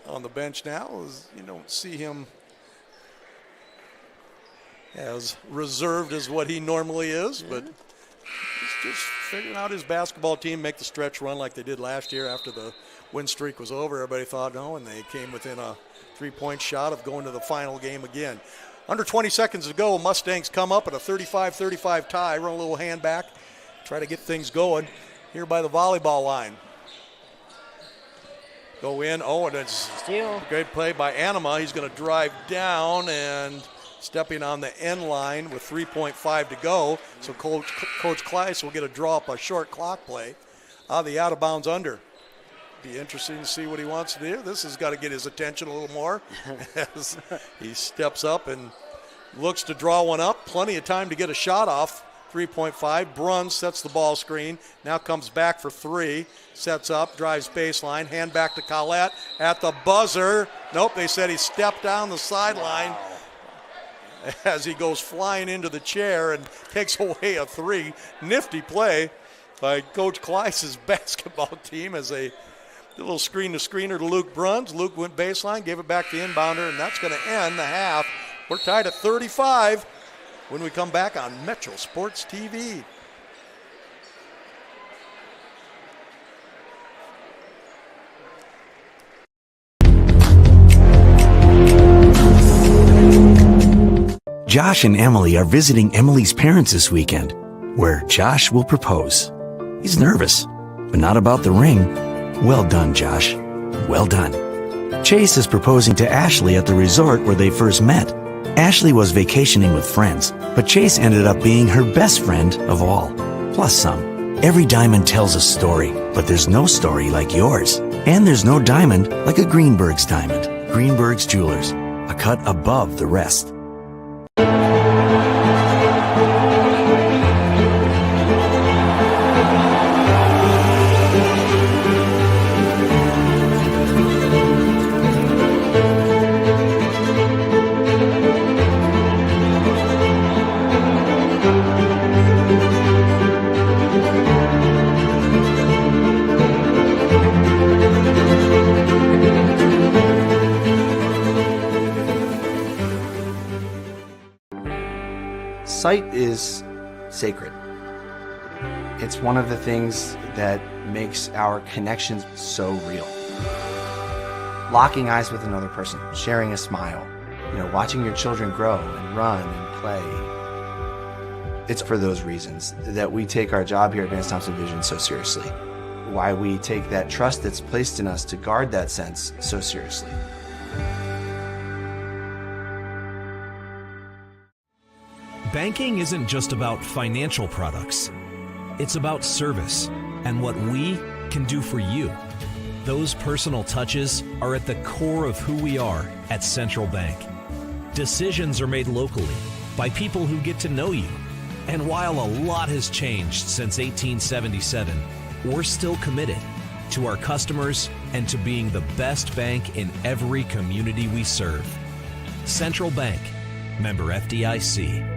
on the bench now, is you don't see him as reserved as what he normally is, but he's just figuring out his basketball team, make the stretch run like they did last year after the win streak was over. Everybody thought no, and they came within a 3-point shot of going to the final game again. Under 20 seconds to go, Mustangs come up at a 35-35 tie, run a little hand back, try to get things going here by the volleyball line. Go in, and it's steal. Great play by Anima. He's going to drive down and stepping on the end line with 3.5 to go. So Coach Kleiss will get a draw up a short clock play. The out of bounds under. Be interesting to see what he wants to do. This has got to get his attention a little more as he steps up and looks to draw one up. Plenty of time to get a shot off. 3.5. Bruns sets the ball screen. Now comes back for three. Sets up, drives baseline. Hand back to Collette at the buzzer. Nope, they said he stepped down the sideline as he goes flying into the chair and takes away a three. Nifty play by Coach Kleiss' basketball team as a little screen-to-screener to Luke Bruns. Luke went baseline, gave it back to inbounder, and that's going to end the half. We're tied at 35 when we come back on Metro Sports TV. Josh and Emily are visiting Emily's parents this weekend, where Josh will propose. He's nervous, but not about the ring. Well done, Josh. Well done. Chase is proposing to Ashley at the resort where they first met. Ashley was vacationing with friends, but Chase ended up being her best friend of all, plus some. Every diamond tells a story, but there's no story like yours. And there's no diamond like a Greenberg's diamond. Greenberg's Jewelers, a cut above the rest. Sight is sacred. It's one of the things that makes our connections so real. Locking eyes with another person, sharing a smile, watching your children grow and run and play. It's for those reasons that we take our job here at Vance Thompson Vision so seriously. Why we take that trust that's placed in us to guard that sense so seriously. Banking isn't just about financial products. It's about service and what we can do for you. Those personal touches are at the core of who we are at Central Bank. Decisions are made locally by people who get to know you. And while a lot has changed since 1877, we're still committed to our customers and to being the best bank in every community we serve. Central Bank, member FDIC.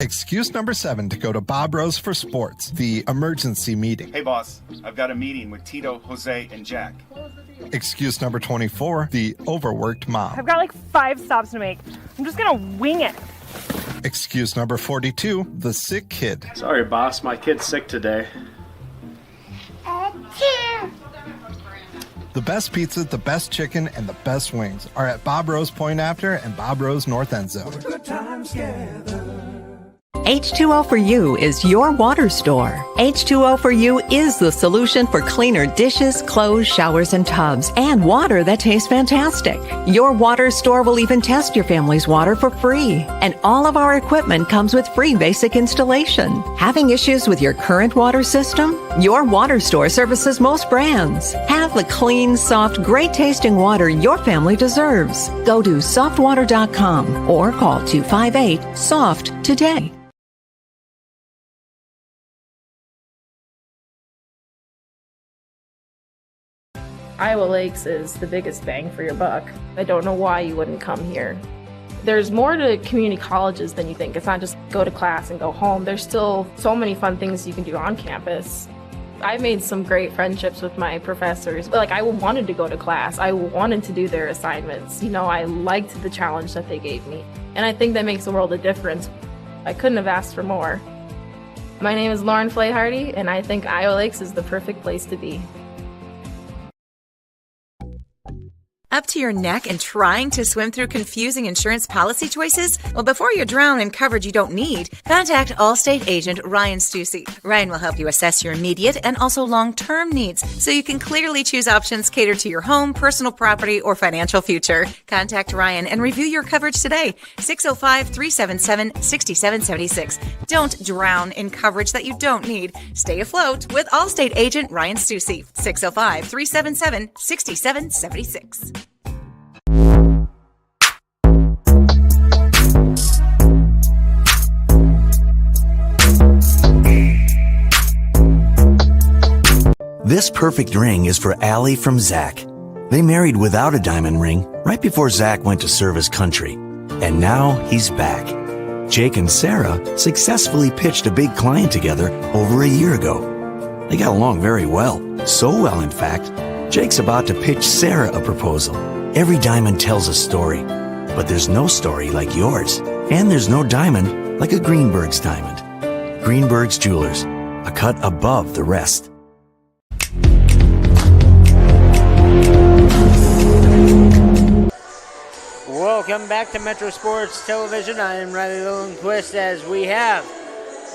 Excuse number 7 to go to Bob Rose for sports, the emergency meeting. Hey, boss, I've got a meeting with Tito, Jose, and Jack. Excuse number 24, the overworked mom. I've got like 5 stops to make. I'm just gonna wing it. Excuse number 42, the sick kid. Sorry, boss, my kid's sick today. The best pizza, the best chicken, and the best wings are at Bob Rose Point After and Bob Rose North End Zone. Good times together. H2O for You is your water store. H2O for You is the solution for cleaner dishes, clothes, showers, and tubs, and water that tastes fantastic. Your water store will even test your family's water for free. And all of our equipment comes with free basic installation. Having issues with your current water system? Your water store services most brands. Have the clean, soft, great-tasting water your family deserves. Go to softwater.com or call 258-SOFT today. Iowa Lakes is the biggest bang for your buck. I don't know why you wouldn't come here. There's more to community colleges than you think. It's not just go to class and go home. There's still so many fun things you can do on campus. I made some great friendships with my professors. I wanted to go to class. I wanted to do their assignments. I liked the challenge that they gave me. And I think that makes a world of difference. I couldn't have asked for more. My name is Lauren Flayhardy, and I think Iowa Lakes is the perfect place to be. Up to your neck and trying to swim through confusing insurance policy choices? Well, before you drown in coverage you don't need, contact Allstate agent Ryan Stussy. Ryan will help you assess your immediate and also long-term needs so you can clearly choose options catered to your home, personal property, or financial future. Contact Ryan and review your coverage today. 605-377-6776. Don't drown in coverage that you don't need. Stay afloat with Allstate agent Ryan Stussy. 605-377-6776. This perfect ring is for Allie from Zach. They married without a diamond ring right before Zach went to serve his country. And now he's back. Jake and Sarah successfully pitched a big client together over a year ago. They got along very well. So well, in fact, Jake's about to pitch Sarah a proposal. Every diamond tells a story, but there's no story like yours. And there's no diamond like a Greenberg's diamond. Greenberg's Jewelers, a cut above the rest. Welcome back to Metro Sports Television. I am Riley Lillenquist as we have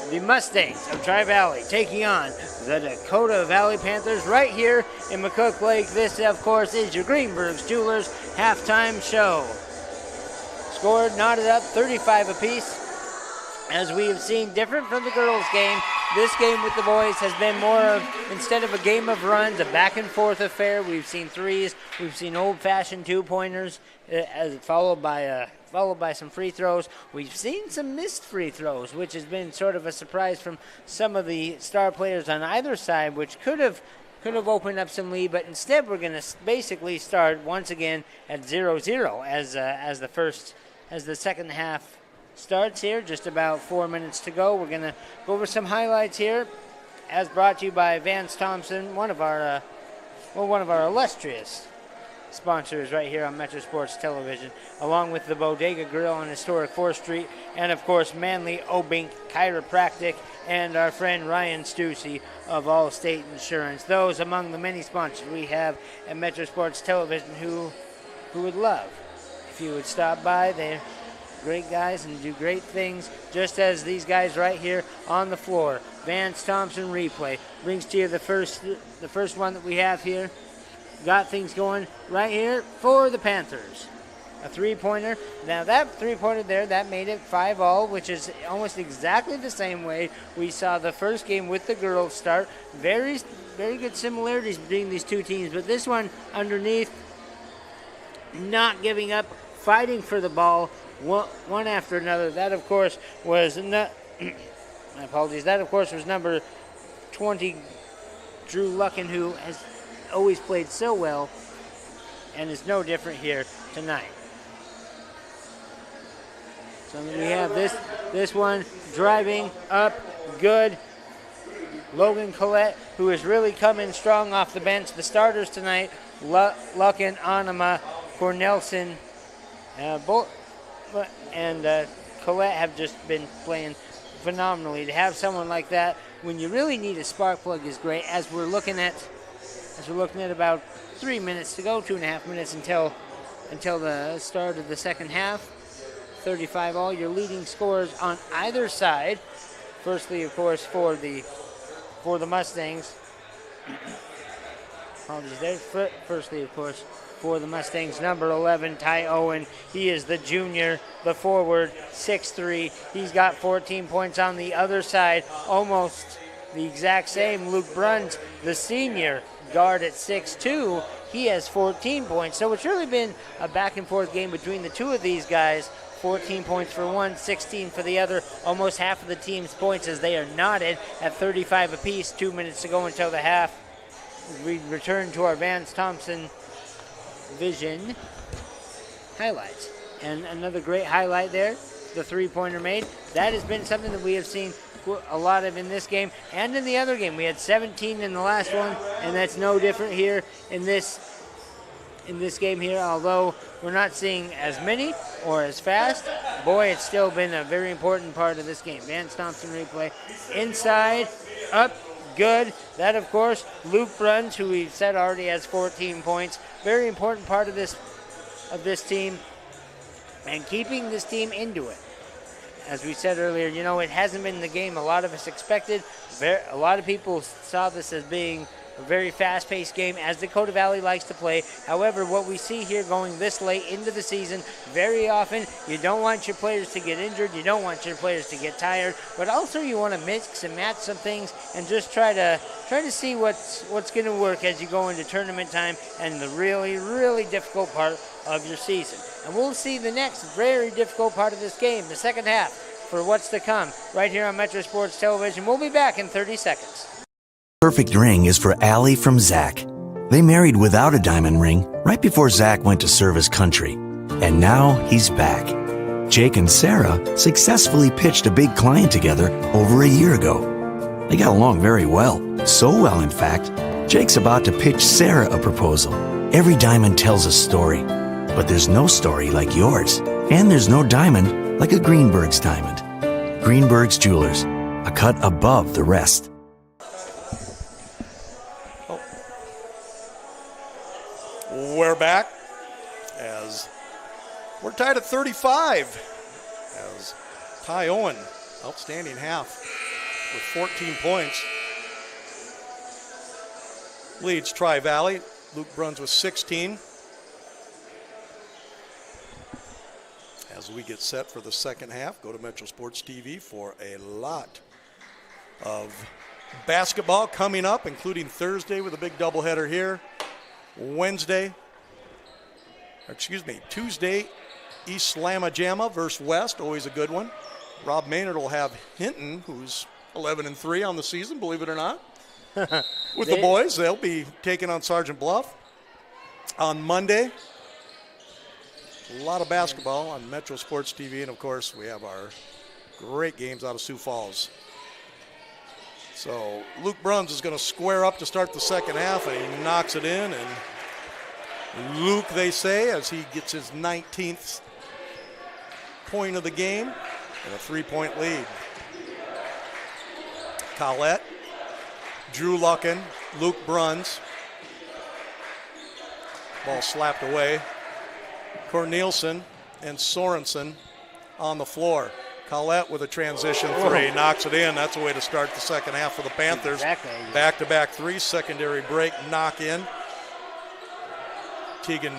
the Mustangs of Tri-Valley taking on the Dakota Valley Panthers right here in McCook Lake. This, of course, is your Greenberg's Jewelers halftime show. Scored knotted up 35 apiece. As we have seen, different from the girls' game, this game with the boys has been more of, instead of a game of runs, a back-and-forth affair. We've seen threes, we've seen old-fashioned two-pointers, followed by some free throws. We've seen some missed free throws, which has been sort of a surprise from some of the star players on either side, which could have opened up some lead, but instead we're going to basically start once again at 0-0 as the second half starts here. Just about 4 minutes to go. We're going to go over some highlights here, as brought to you by Vance Thompson, one of our illustrious sponsors right here on Metro Sports Television, along with the Bodega Grill on historic 4th Street, and of course Manly Obink Chiropractic, and our friend Ryan Stussy of Allstate Insurance. Those among the many sponsors we have at Metro Sports Television who would love if you would stop by. They're great guys and do great things, just as these guys right here on the floor. Vance Thompson replay brings to you the first one that we have here. Got things going right here for the Panthers. A three-pointer. Now that three-pointer there, that made it 5-all, which is almost exactly the same way we saw the first game with the girls start. Very, very good similarities between these two teams, but this one underneath, not giving up, fighting for the ball, one after another. That, of course, was my apologies. That, of course, was number 20, Drew Lucken, who has always played so well and is no different here tonight. So we have this one driving up, good. Logan Collette, who is really coming strong off the bench. The starters tonight, Lucken, Anima, Cornelson, and Collette have just been playing phenomenally. To have someone like that when you really need a spark plug is great. As we're looking at about 3 minutes to go, 2.5 minutes until the start of the second half. 35-all. Your leading scorers on either side. Firstly, of course, for the Mustangs. Apologies there. Firstly, of course, for the Mustangs, number 11, Ty Owen. He is the junior, the forward, 6'3". He's got 14 points on the other side, almost the exact same. Luke Bruns, the senior, guard at 6'2". He has 14 points. So it's really been a back-and-forth game between the two of these guys. 14 points for one, 16 for the other. Almost half of the team's points as they are knotted at 35 apiece. 2 minutes to go until the half. We return to our Vance Thompson Vision highlights. And another great highlight there, the three-pointer made. That has been something that we have seen a lot of in this game and in the other game. We had 17 in the last one, and that's no different here in this game here. Although we're not seeing as many or as fast, boy, it's still been a very important part of this game. Vance Thompson replay. Inside, up, good. That, of course, Luke Bruns, who we've said already has 14 points. Very important part of this team, and keeping this team into it. As we said earlier, it hasn't been the game a lot of us expected. A lot of people saw this as being a very fast-paced game, as Dakota Valley likes to play. However, what we see here going this late into the season, very often you don't want your players to get injured, you don't want your players to get tired, but also you want to mix and match some things and just try to see what's going to work as you go into tournament time and the really, really difficult part of your season. And we'll see the next very difficult part of this game, the second half, for what's to come right here on Metro Sports Television. We'll be back in 30 seconds. Perfect ring is for Allie from Zach. They married without a diamond ring right before Zach went to serve his country. And now he's back. Jake and Sarah successfully pitched a big client together over a year ago. They got along very well. So well, in fact, Jake's about to pitch Sarah a proposal. Every diamond tells a story, but there's no story like yours. And there's no diamond like a Greenberg's diamond. Greenberg's Jewelers, a cut above the rest. We're back as we're tied at 35 as Ty Owen, outstanding half with 14 points, leads Tri-Valley. Luke Bruns with 16. As we get set for the second half, go to Metro Sports TV for a lot of basketball coming up, including Thursday with a big doubleheader here. Tuesday, East Slamma Jamma versus West, always a good one. Rob Maynard will have Hinton, who's 11-3 on the season, believe it or not. With the boys, they'll be taking on Sergeant Bluff on Monday. A lot of basketball on Metro Sports TV, and of course, we have our great games out of Sioux Falls. So Luke Bruns is going to square up to start the second half, and he knocks it in. And Luke, they say, as he gets his 19th point of the game and a 3-point lead. Collette, Drew Luckin, Luke Bruns. Ball slapped away. Cornelison and Sorensen on the floor. Collette with a transition three, knocks it in. That's a way to start the second half for the Panthers. Exactly. Back-to-back threes, secondary break, knock in. Tegan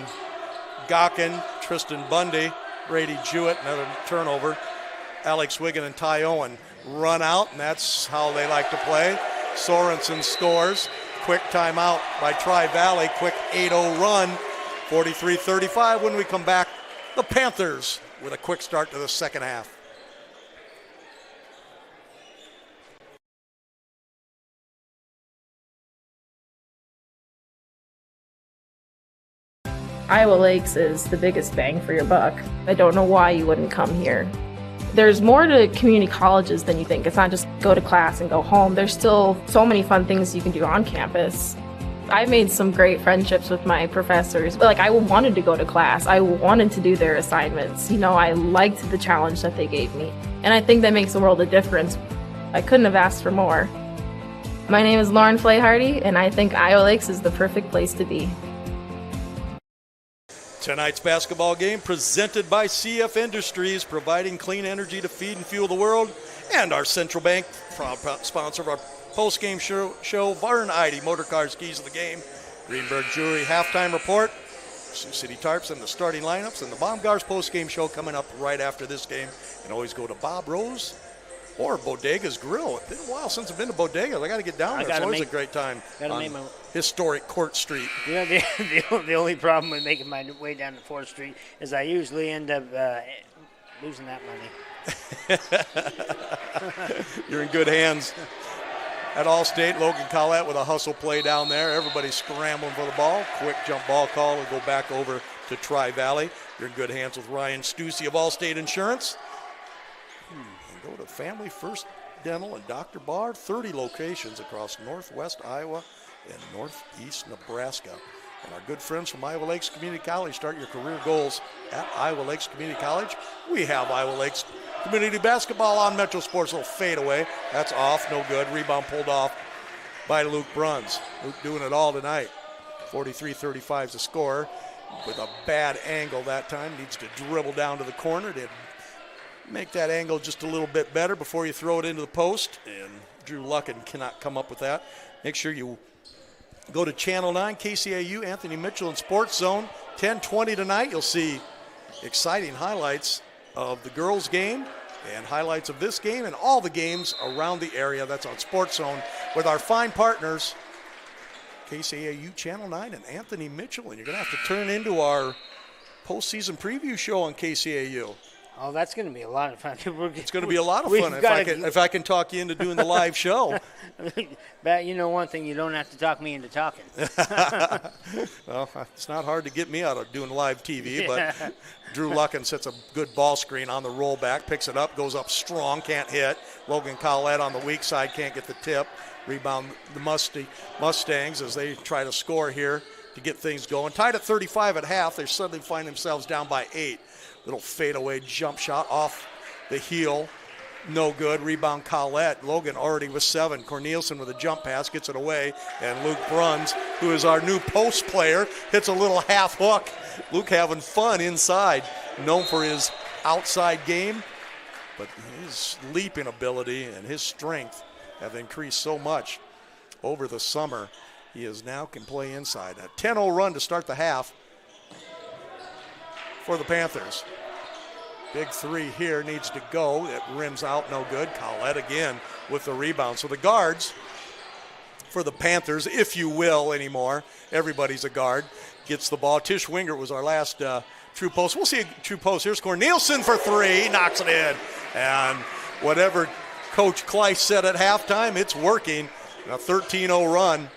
Gawkin, Tristan Bundy, Brady Jewett, another turnover. Alex Wiggin and Ty Owen run out, and that's how they like to play. Sorensen scores. Quick timeout by Tri-Valley. Quick 8-0 run. 43-35. When we come back, the Panthers with a quick start to the second half. Iowa Lakes is the biggest bang for your buck. I don't know why you wouldn't come here. There's more to community colleges than you think. It's not just go to class and go home. There's still so many fun things you can do on campus. I made some great friendships with my professors. I wanted to go to class. I wanted to do their assignments. I liked the challenge that they gave me. And I think that makes a world of difference. I couldn't have asked for more. My name is Lauren Flayhardy, and I think Iowa Lakes is the perfect place to be. Tonight's basketball game presented by CF Industries, providing clean energy to feed and fuel the world, and our Central Bank, proud sponsor of our post-game show, Vern Eide, Motor Cars, Keys of the Game, Greenberg Jewelry halftime report, Sioux City Tarps and the starting lineups, and the Baumgars post-game show coming up right after this game. And always go to Bob Rose or Bodega's Grill. It's been a while since I've been to Bodega's. I got to get down there. It's always a great time on historic Court Street. The only problem with making my way down to 4th Street is I usually end up losing that money. You're in good hands. At Allstate, Logan Collette with a hustle play down there. Everybody scrambling for the ball. Quick jump ball call and go back over to Tri-Valley. You're in good hands with Ryan Stussy of Allstate Insurance. And go to Family First Dental and Dr. Barr. 30 locations across northwest Iowa and northeast Nebraska. And our good friends from Iowa Lakes Community College, start your career goals at Iowa Lakes Community College. We have Iowa Lakes Community Basketball on Metro Sports. Will fade away. That's off, no good. Rebound pulled off by Luke Bruns. Luke doing it all tonight. 43-35 is the score. With a bad angle that time. Needs to dribble down to the corner to make that angle just a little bit better before you throw it into the post. And Drew Luckin cannot come up with that. Make sure you go to Channel 9, KCAU, Anthony Mitchell in Sports Zone. 10:20 tonight. You'll see exciting highlights of the girls' game and highlights of this game and all the games around the area. That's on Sports Zone with our fine partners, KCAU Channel 9 and Anthony Mitchell. And you're going to have to turn into our postseason preview show on KCAU. Oh, that's going to be a lot of fun. It's going to be a lot of fun if I can talk you into doing the live show. But you know one thing, you don't have to talk me into talking. Well, it's not hard to get me out of doing live TV, but Drew Luckin sets a good ball screen on the rollback, picks it up, goes up strong, can't hit. Logan Collette on the weak side can't get the tip. Rebound the Mustangs as they try to score here to get things going. Tied at 35 at half, they suddenly find themselves down by 8. Little fadeaway jump shot off the heel. No good. Rebound Collette. Logan already with 7. Cornelison with a jump pass gets it away. And Luke Bruns, who is our new post player, hits a little half hook. Luke having fun inside. Known for his outside game. But his leaping ability and his strength have increased so much over the summer. He now can play inside. A 10-0 run to start the half for the Panthers. Big 3 here needs to go. It rims out, no good. Collette again with the rebound. So the guards for the Panthers, if you will anymore, everybody's a guard, gets the ball. Tish Wingert was our last true post. We'll see a true post. Here's Cornelison for 3, knocks it in. And whatever Coach Kleiss said at halftime, it's working. A 13-0 run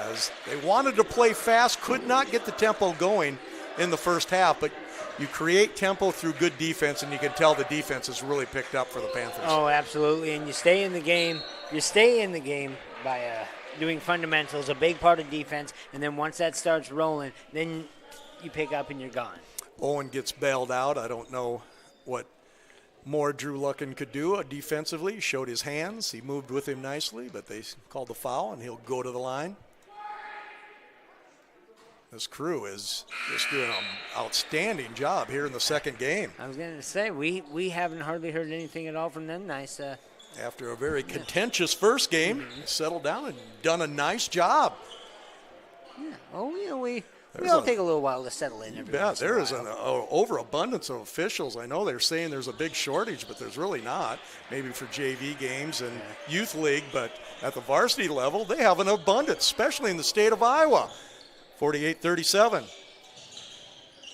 as they wanted to play fast, could not get the tempo going in the first half, but you create tempo through good defense, and you can tell the defense has really picked up for the Panthers. Oh, absolutely, and you stay in the game. You stay in the game by doing fundamentals, a big part of defense, and then once that starts rolling, then you pick up and you're gone. Owen gets bailed out. I don't know what more Drew Luckin could do defensively. He showed his hands. He moved with him nicely, but they called the foul, and he'll go to the line. This crew is just doing an outstanding job here in the second game. I was going to say, we haven't hardly heard anything at all from them. Nice. After a very contentious first game, settled down and done a nice job. Yeah. Oh, you know, we all take a little while to settle in. There is an overabundance of officials. I know they're saying there's a big shortage, but there's really not. Maybe for JV games and youth league, but at the varsity level, they have an abundance, especially in the state of Iowa. 48-37.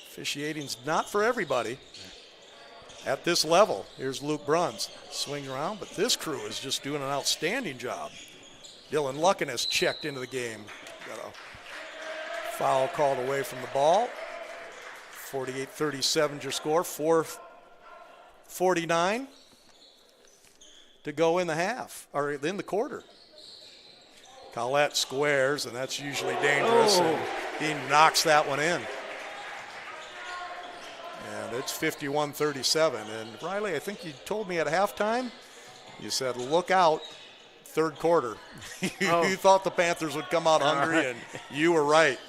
Officiating's not for everybody at this level. Here's Luke Bruns. Swings around, but this crew is just doing an outstanding job. Dylan Luckin has checked into the game. Got a foul called away from the ball. 48-37 your score. 4:49 to go in the half, or in the quarter. Collette squares, and that's usually dangerous. And he knocks that one in. And it's 51-37. And Riley, I think you told me at halftime, you said, look out, third quarter. You thought the Panthers would come out hungry, and you were right.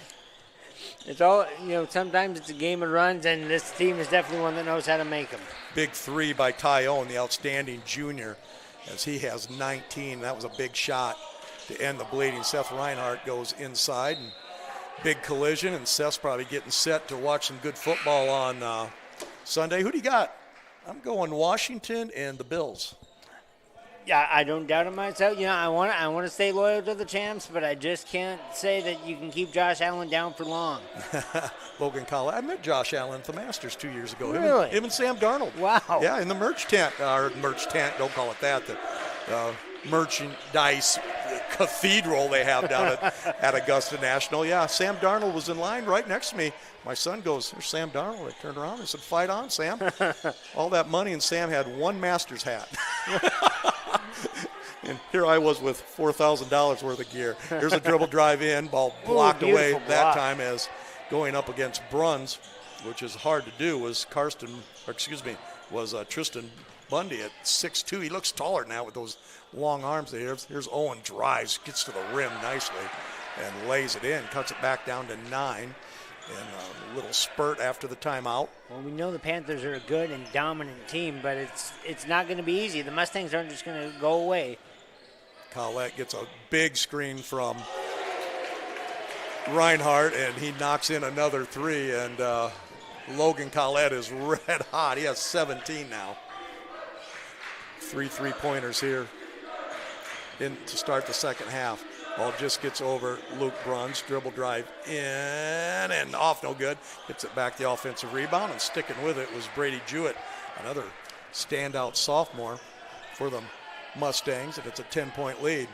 It's all, sometimes it's a game of runs, and this team is definitely one that knows how to make them. Big 3 by Tyone, the outstanding junior, as he has 19. That was a big shot to end the bleeding. Seth Reinhardt goes inside, and big collision, and Seth's probably getting set to watch some good football on Sunday. Who do you got? I'm going Washington and the Bills. Yeah, I don't doubt it myself. I want to stay loyal to the champs, but I just can't say that you can keep Josh Allen down for long. Logan Collette. I met Josh Allen at the Masters 2 years ago. Really? Him and Sam Darnold. Wow. Yeah, in the merch tent. Don't call it that. The merchandise cathedral they have down at Augusta National. Yeah, Sam Darnold was in line right next to me. My son goes, there's Sam Darnold. I turned around and said, fight on, Sam. All that money, and Sam had one Masters hat. And here I was with $4,000 worth of gear. Here's a dribble drive in, ball blocked away that time as going up against Bruns, which is hard to do, was was Tristan Bundy at 6'2". He looks taller now with those long arms. Here's Owen, drives, gets to the rim nicely, and lays it in, cuts it back down to 9. And a little spurt after the timeout. Well, we know the Panthers are a good and dominant team, but it's not going to be easy. The Mustangs aren't just going to go away. Collette gets a big screen from Reinhardt, and he knocks in another 3. And Logan Collette is red hot. He has 17 now. 3 3-pointers here to start the second half. Ball just gets over Luke Bruns, dribble drive in and off, no good. Gets it back, the offensive rebound, and sticking with it was Brady Jewett, another standout sophomore for the Mustangs, and it's a 10-point lead.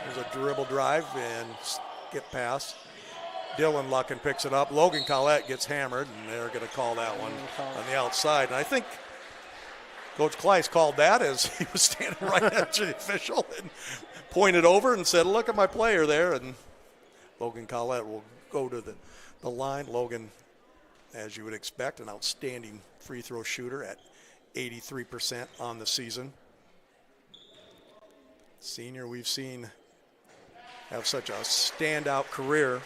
There's a dribble drive and skip pass. Dylan Lucken picks it up. Logan Collette gets hammered, and they're going to call that one on the outside. And I think Coach Kleiss called that as he was standing right after the official and pointed over and said, look at my player there. And Logan Collette will go to the line. Logan, as you would expect, an outstanding free throw shooter at 83% on the season. Senior we've seen have such a standout career.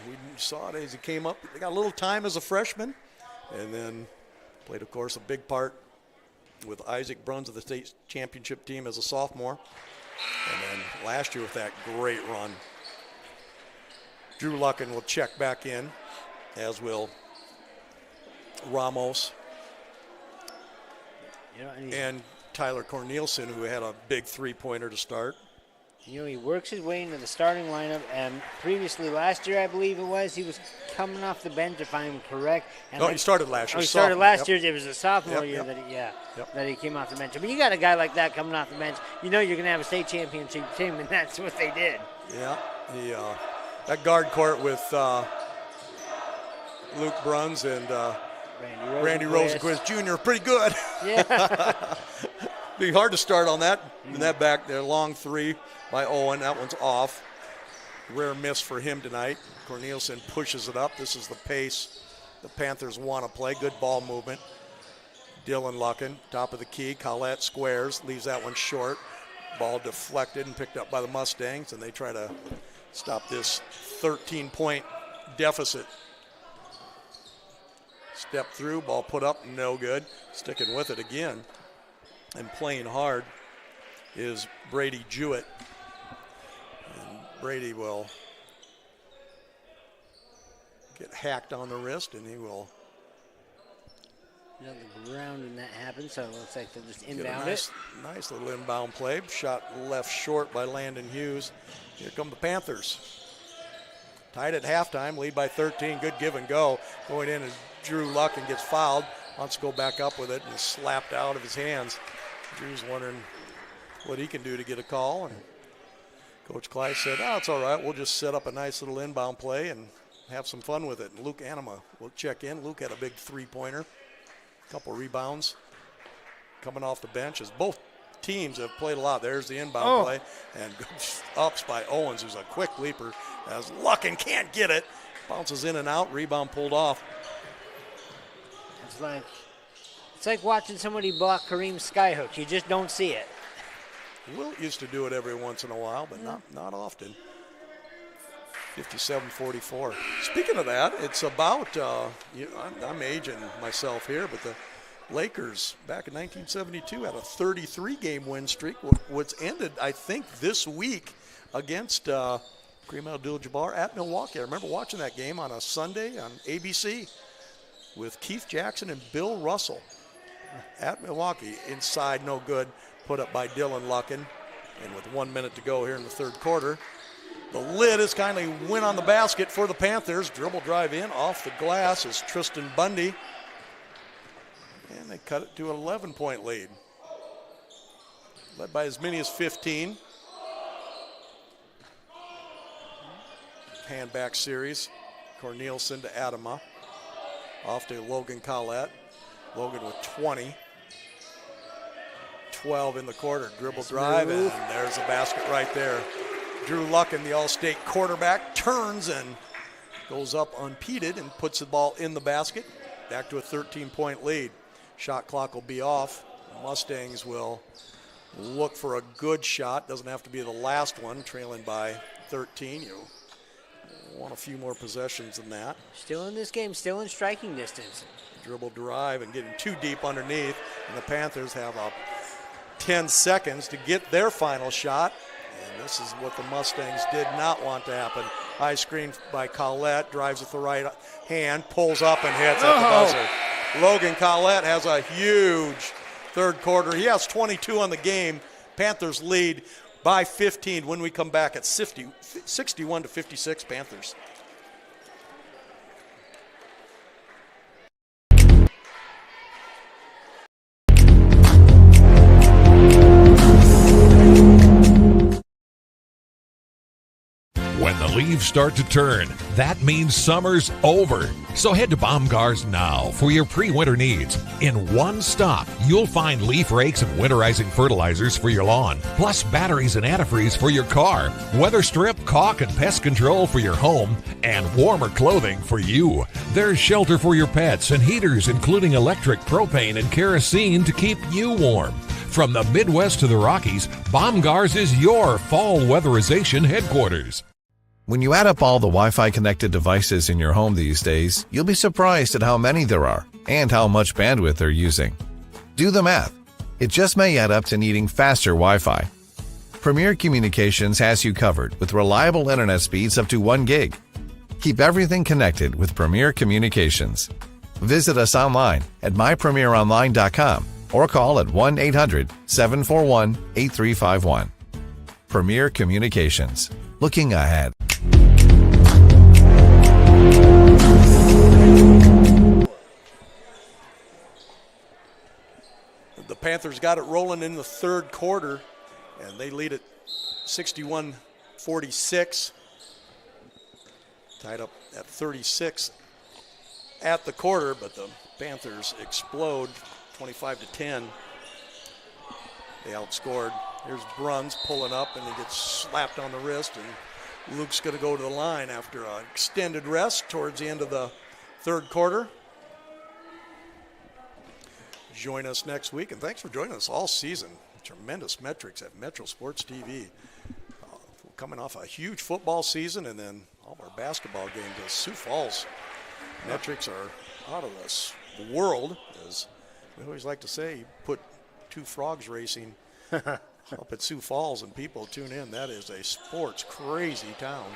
We saw it as he came up. They got a little time as a freshman, and then played, of course, a big part with Isaac Bruns of the state championship team as a sophomore. And then last year with that great run. Drew Lucken will check back in, as will Ramos. And Tyler Cornelison, who had a big 3-pointer to start. You know, he works his way into the starting lineup, and previously last year, I believe it was, he was coming off the bench, if I'm correct. And he started last year. Oh, he started last year. It was a sophomore year that he came off the bench. But you got a guy like that coming off the bench, you know you're going to have a state championship team, and that's what they did. Yeah, that guard court with Luke Bruns and Randy Rosenquist Jr. pretty good. Yeah. Be hard to start on that. And that back there, long 3 by Owen. That one's off. Rare miss for him tonight. Cornelison pushes it up. This is the pace the Panthers want to play. Good ball movement. Dylan Lucken, top of the key. Collette squares, leaves that one short. Ball deflected and picked up by the Mustangs, and they try to stop this 13-point deficit. Step through, ball put up, no good. Sticking with it again and playing hard is Brady Jewett. And Brady will get hacked on the wrist, and he will the ground when that happens, so it looks like they'll just inbound it. Nice little inbound play. Shot left short by Landon Hughes. Here come the Panthers. Tied at halftime, lead by 13. Good give and go. Going in as Drew Lucken gets fouled. Wants to go back up with it and slapped out of his hands. Drew's wondering what he can do to get a call. And Coach Kleiss said, it's all right. We'll just set up a nice little inbound play and have some fun with it. And Luke Anima will check in. Luke had a big 3-pointer. Couple rebounds coming off the bench as both teams have played a lot. There's the inbound play, and ups by Owens, who's a quick leaper, as Lucken can't get it. Bounces in and out, rebound pulled off. It's like watching somebody block Kareem's skyhook. You just don't see it. Wilt used to do it every once in a while, but not often. 57-44. Speaking of that, it's about, I'm aging myself here, but the Lakers back in 1972 had a 33-game win streak, which ended, I think, this week against Kareem Abdul-Jabbar at Milwaukee. I remember watching that game on a Sunday on ABC with Keith Jackson and Bill Russell at Milwaukee. Inside, no good, put up by Dylan Lucken. And with 1 minute to go here in the third quarter, the lid is kindly win on the basket for the Panthers. Dribble drive in off the glass is Tristan Bundy. And they cut it to an 11-point lead. Led by as many as 15. Handback series. Cornelison to Adama. Off to Logan Collette. Logan with 20. 12 in the quarter. Dribble drive, and there's the basket right there. Drew Lucken, the All-State quarterback, turns and goes up unpeated and puts the ball in the basket. Back to a 13-point lead. Shot clock will be off. Mustangs will look for a good shot. Doesn't have to be the last one, trailing by 13. You want a few more possessions than that. Still in this game, still in striking distance. Dribble drive and getting too deep underneath. And the Panthers have 10 seconds to get their final shot. And this is what the Mustangs did not want to happen. High screen by Collette, drives with the right hand, pulls up and hits at the buzzer. Logan Collette has a huge third quarter. He has 22 on the game. Panthers lead by 15 when we come back at 61-56 Panthers. When the leaves start to turn, that means summer's over. So head to Baumgars now for your pre-winter needs. In one stop, you'll find leaf rakes and winterizing fertilizers for your lawn, plus batteries and antifreeze for your car, weather strip, caulk, and pest control for your home, and warmer clothing for you. There's shelter for your pets and heaters, including electric, propane, and kerosene to keep you warm. From the Midwest to the Rockies, Baumgars is your fall weatherization headquarters. When you add up all the Wi-Fi connected devices in your home these days, you'll be surprised at how many there are and how much bandwidth they're using. Do the math. It just may add up to needing faster Wi-Fi. Premier Communications has you covered with reliable internet speeds up to 1 gig. Keep everything connected with Premier Communications. Visit us online at mypremieronline.com or call at 1-800-741-8351. Premier Communications. Looking ahead. The Panthers got it rolling in the third quarter, and they lead it 61-46. Tied up at 36 at the quarter, but the Panthers explode 25-10. They outscored. Here's Bruns pulling up, and he gets slapped on the wrist, and Luke's going to go to the line after an extended rest towards the end of the third quarter. Join us next week, and thanks for joining us all season. Tremendous metrics at Metro Sports TV. We're coming off a huge football season, and then all of our basketball games. Sioux Falls metrics are out of this world, as we always like to say. You put two frogs racing up at Sioux Falls and people tune in. That is a sports crazy town,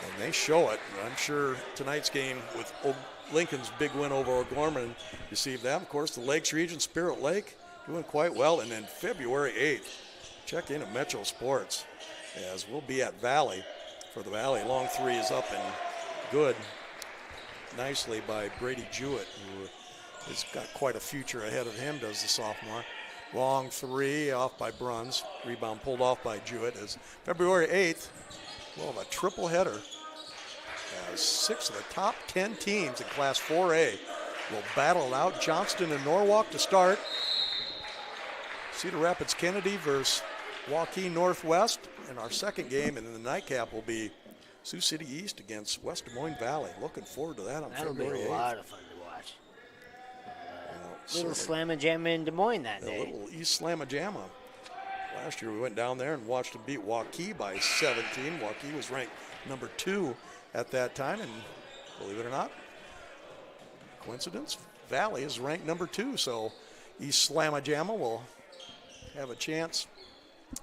and they show it. I'm sure tonight's game with Lincoln's big win over O'Gorman received that. Of course, the Lakes region, Spirit Lake, doing quite well. And then February 8th, check in at Metro Sports, as we'll be at Valley for the Valley. Long three is up and good nicely by Brady Jewett, who has got quite a future ahead of him, does the sophomore. Long three off by Bruns. Rebound pulled off by Jewett. As February 8th, we'll have a triple header. 6 of the top 10 teams in Class 4A will battle it out. Johnston and Norwalk to start. Cedar Rapids Kennedy versus Waukee Northwest. And our second game, and then the nightcap will be Sioux City East against West Des Moines Valley. Looking forward to that on February 8th. That'll be a lot of fun to watch. Little slamma-jamma in Des Moines that day. A little East slamma-jamma. Last year we went down there and watched them beat Waukee by 17. Waukee was ranked number 2 at that time, and believe it or not, coincidence, Valley is ranked number 2, so East Slamma-Jamma will have a chance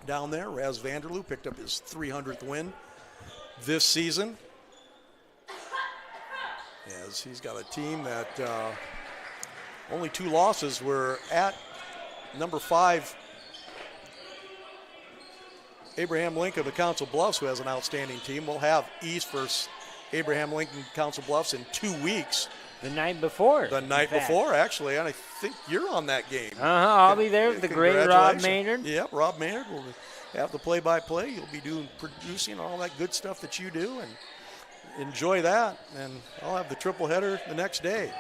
down there. Raz Vanderloo picked up his 300th win this season, as he's got a team that only 2 losses were at number 5 Abraham Lincoln of Council Bluffs, who has an outstanding team. We'll have East versus Abraham Lincoln Council Bluffs in 2 weeks. The night before. The night before, actually, and I think you're on that game. I'll be there with the great Rob Maynard. Yep, Rob Maynard will have the play-by-play. You'll be producing all that good stuff that you do, and enjoy that. And I'll have the triple header the next day.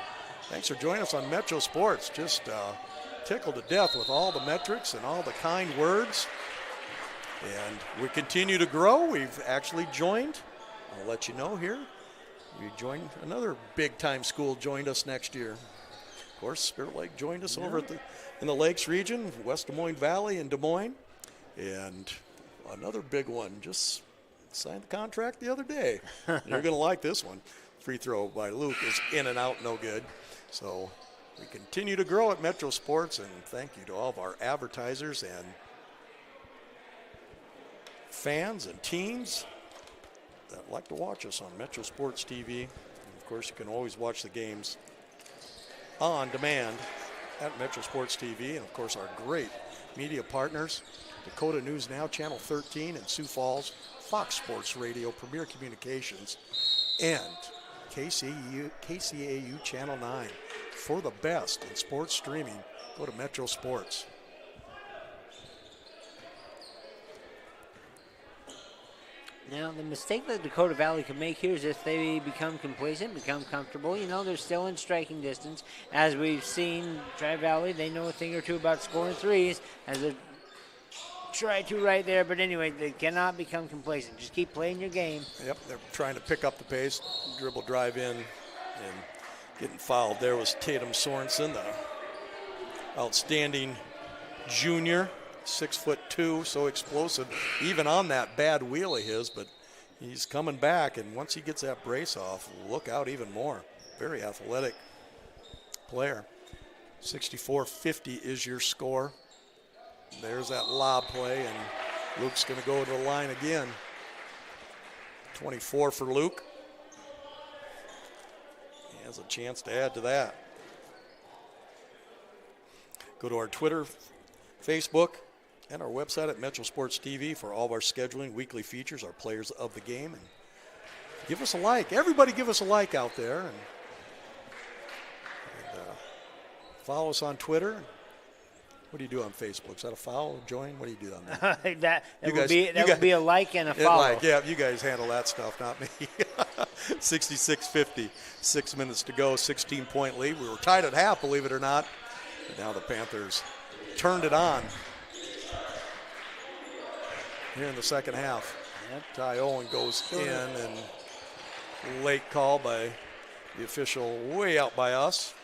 Thanks for joining us on Metro Sports. Just tickled to death with all the metrics and all the kind words. And we continue to grow. We've actually joined, I'll let you know here, we joined another big-time school, joined us next year. course, Spirit Lake joined us over in the Lakes region, West Des Moines Valley in Des Moines. And another big one, just signed the contract the other day. You're going to like this one. Free throw by Luke is in and out, no good. So we continue to grow at Metro Sports, and thank you to all of our advertisers and fans and teams that like to watch us on Metro Sports TV. And of course, you can always watch the games on demand at Metro Sports TV. And of course, our great media partners, Dakota News Now, Channel 13 in Sioux Falls, Fox Sports Radio, Premier Communications, and KCAU Channel 9. For the best in sports streaming, go to Metro Sports. Now, the mistake that Dakota Valley could make here is if they become complacent, become comfortable. You know, they're still in striking distance. As we've seen, Tri-Valley, they know a thing or two about scoring threes, as they try to right there. But anyway, they cannot become complacent. Just keep playing your game. Yep, they're trying to pick up the pace, dribble, drive in, and getting fouled there was Tatum Sorensen, the outstanding junior. 6'2", so explosive, even on that bad wheel of his, but he's coming back, and once he gets that brace off, look out even more. Very athletic player. 64-50 is your score. There's that lob play, and Luke's going to go to the line again. 24 for Luke. He has a chance to add to that. Go to our Twitter, Facebook, and our website at Metro Sports TV for all of our scheduling, weekly features, our players of the game. And give us a like. Everybody give us a like out there. And follow us on Twitter. What do you do on Facebook? Is that a follow, join? What do you do on that? that would be a like and a follow. Like, yeah, you guys handle that stuff, not me. 66-50, 6 minutes to go, 16-point lead. We were tied at half, believe it or not. And now the Panthers turned it on here in the second half. Yep. Ty Owen goes in, and late call by the official way out by us.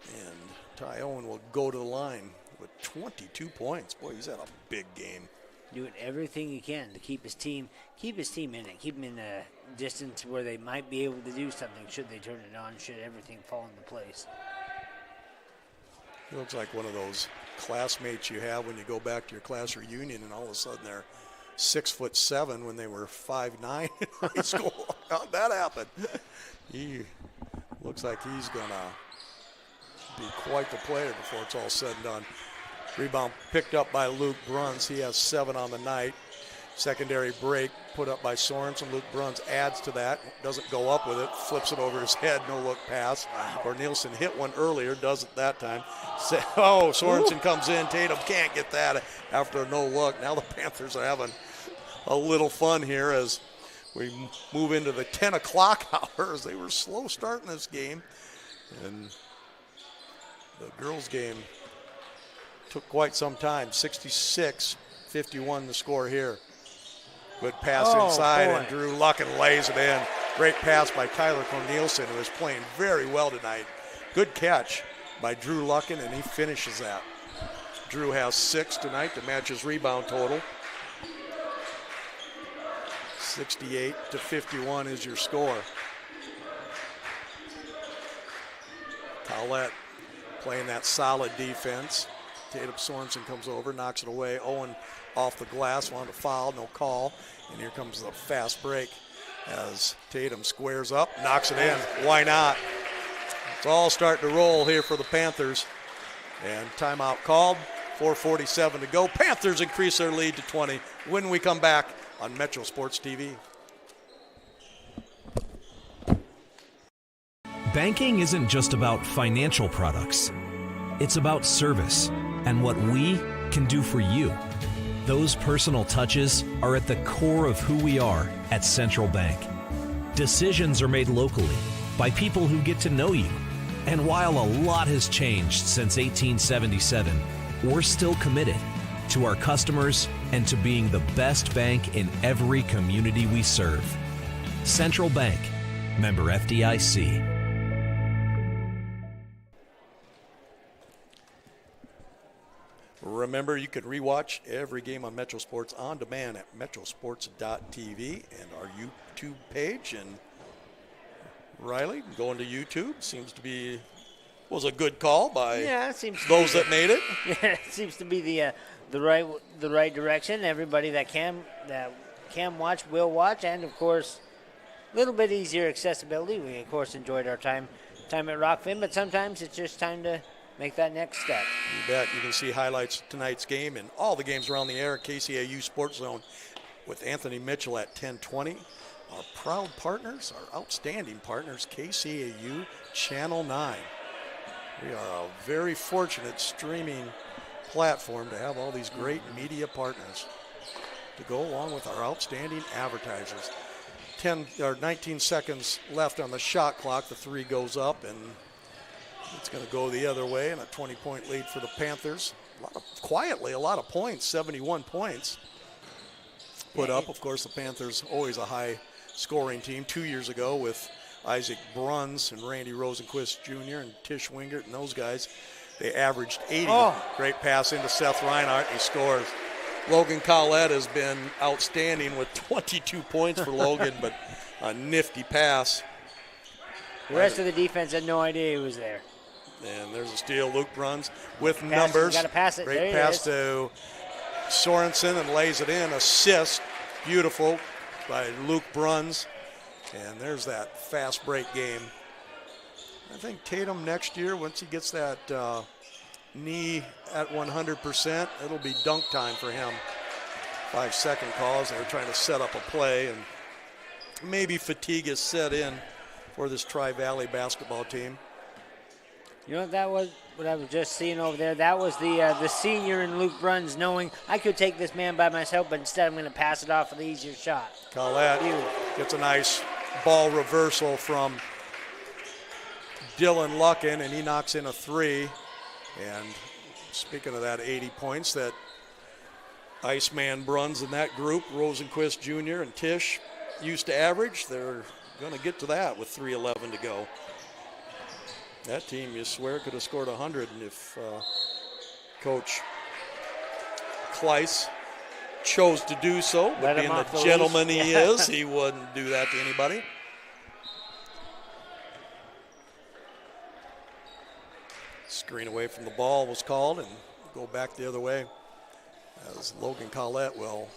And Ty Owen will go to the line with 22 points. Boy, he's had a big game. Doing everything he can to keep his team in it, keep them in a distance where they might be able to do something should they turn it on, should everything fall into place. He looks like one of those classmates you have when you go back to your class reunion and all of a sudden they're 6'7" when they were 5'9" in high school. How'd that happen? He looks like he's going to be quite the player before it's all said and done. Rebound picked up by Luke Bruns. He has 7 on the night. Secondary break put up by Sorensen. Luke Bruns adds to that. Doesn't go up with it. Flips it over his head. No look pass. Or Nielsen hit one earlier. Does it that time. Sorensen comes in. Tatum can't get that after a no look. Now the Panthers are having a little fun here as we move into the 10 o'clock hours. They were slow starting this game. And the girls' game took quite some time. 66-51 the score here. Good pass inside, and Drew Lucken lays it in. Great pass by Tyler Corneliuson, who is playing very well tonight. Good catch by Drew Lucken, and he finishes that. Drew has 6 tonight to match his rebound total. 68-51 is your score. Collette playing that solid defense. Tatum Sorensen comes over, knocks it away. Owen off the glass, wanted to foul, no call. And here comes the fast break as Tatum squares up, knocks it in. Why not? It's all starting to roll here for the Panthers. And timeout called, 4:47 to go. Panthers increase their lead to 20 when we come back on Metro Sports TV. Banking isn't just about financial products. It's about service and what we can do for you. Those personal touches are at the core of who we are at Central Bank. Decisions are made locally by people who get to know you. And while a lot has changed since 1877, we're still committed to our customers and to being the best bank in every community we serve. Central Bank, member FDIC. remember, you can rewatch every game on Metro Sports on demand at metrosports.tv and our YouTube page. And Riley, going to YouTube seems to be was a good call by it seems those that made it. Yeah, it seems to be the right direction. Everybody that can watch will watch, and of course, a little bit easier accessibility. We of course enjoyed our time at Rockfin, but sometimes it's just time to make that next step. You bet. You can see highlights of tonight's game and all the games around the air at KCAU Sports Zone with Anthony Mitchell at 10:20. Our proud partners, our outstanding partners, KCAU Channel 9. We are a very fortunate streaming platform to have all these great media partners to go along with our outstanding advertisers. 19 seconds left on the shot clock. The three goes up, and it's going to go the other way, and a 20-point lead for the Panthers. Quietly, a lot of points, 71 points put up. Of course, the Panthers, always a high-scoring team. 2 years ago with Isaac Bruns and Randy Rosenquist Jr. and Tish Wingert and those guys, they averaged 80. Great pass into Seth Reinhardt. He scores. Logan Collette has been outstanding with 22 points for Logan, but a nifty pass. The rest of the defense had no idea he was there. And there's a steal. Luke Bruns with numbers. Got to pass it. Great pass to Sorensen and lays it in. Assist. Beautiful by Luke Bruns. And there's that fast break game. I think Tatum next year, once he gets that knee at 100%, it'll be dunk time for him. 5-second calls. They're trying to set up a play, and maybe fatigue is set in for this Tri-Valley basketball team. You know what that was? What I was just seeing over there, that was the senior in Luke Bruns knowing I could take this man by myself, but instead I'm going to pass it off for the easier shot. Collette gets a nice ball reversal from Dylan Luckin, and he knocks in a three. And speaking of that 80 points that Iceman Bruns in that group, Rosenquist Jr. and Tish used to average, they're going to get to that with 3:11 to go. That team, you swear, could have scored 100 if Coach Kleiss chose to do so. But being the gentleman he is, he wouldn't do that to anybody. Screen away from the ball was called, and go back the other way as Logan Collette will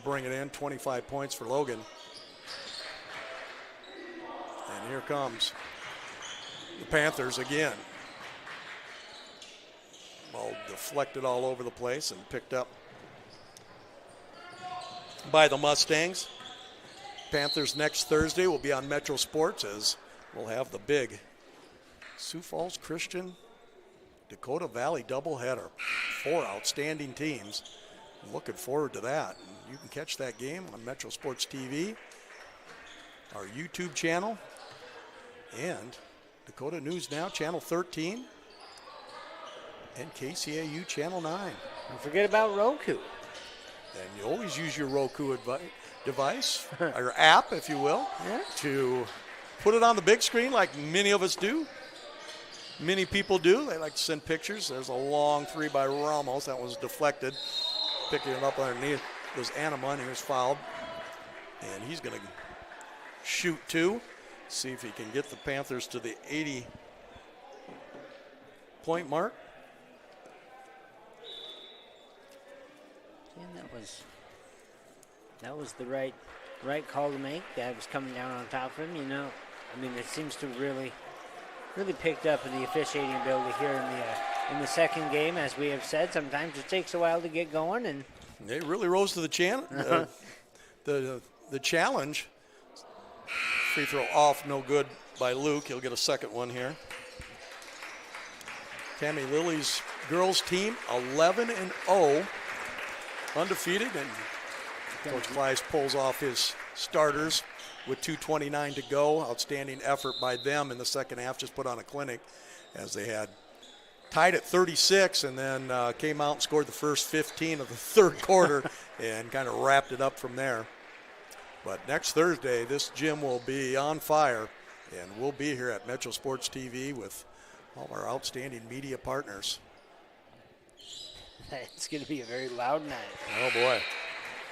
bring it in. 25 points for Logan. And here comes the Panthers again. Ball deflected all over the place and picked up by the Mustangs. Panthers next Thursday will be on Metro Sports as we'll have the big Sioux Falls Christian Dakota Valley doubleheader. 4 outstanding teams. I'm looking forward to that. And you can catch that game on Metro Sports TV, our YouTube channel, and Dakota News Now, Channel 13, and KCAU Channel 9. Don't forget about Roku. And you always use your Roku device, or app, if you will, to put it on the big screen like many of us do. Many people do. They like to send pictures. There's a long three by Ramos. That was deflected. Picking it up underneath was Anaman. He was fouled. And he's going to shoot 2. See if he can get the Panthers to the 80-point mark. And that was the right call to make. That was coming down on top of him. You know, I mean, it seems to really picked up in the officiating ability here in the second game. As we have said, sometimes it takes a while to get going, and they really rose to the challenge. Free throw off, no good by Luke. He'll get a second one here. Tammy Lilly's girls team 11-0, undefeated, and Coach Kleiss pulls off his starters with 2:29 to go. Outstanding effort by them in the second half. Just put on a clinic as they had tied at 36 and then came out and scored the first 15 of the third quarter and kind of wrapped it up from there. But next Thursday, this gym will be on fire, and we'll be here at Metro Sports TV with all our outstanding media partners. It's going to be a very loud night. Oh, boy.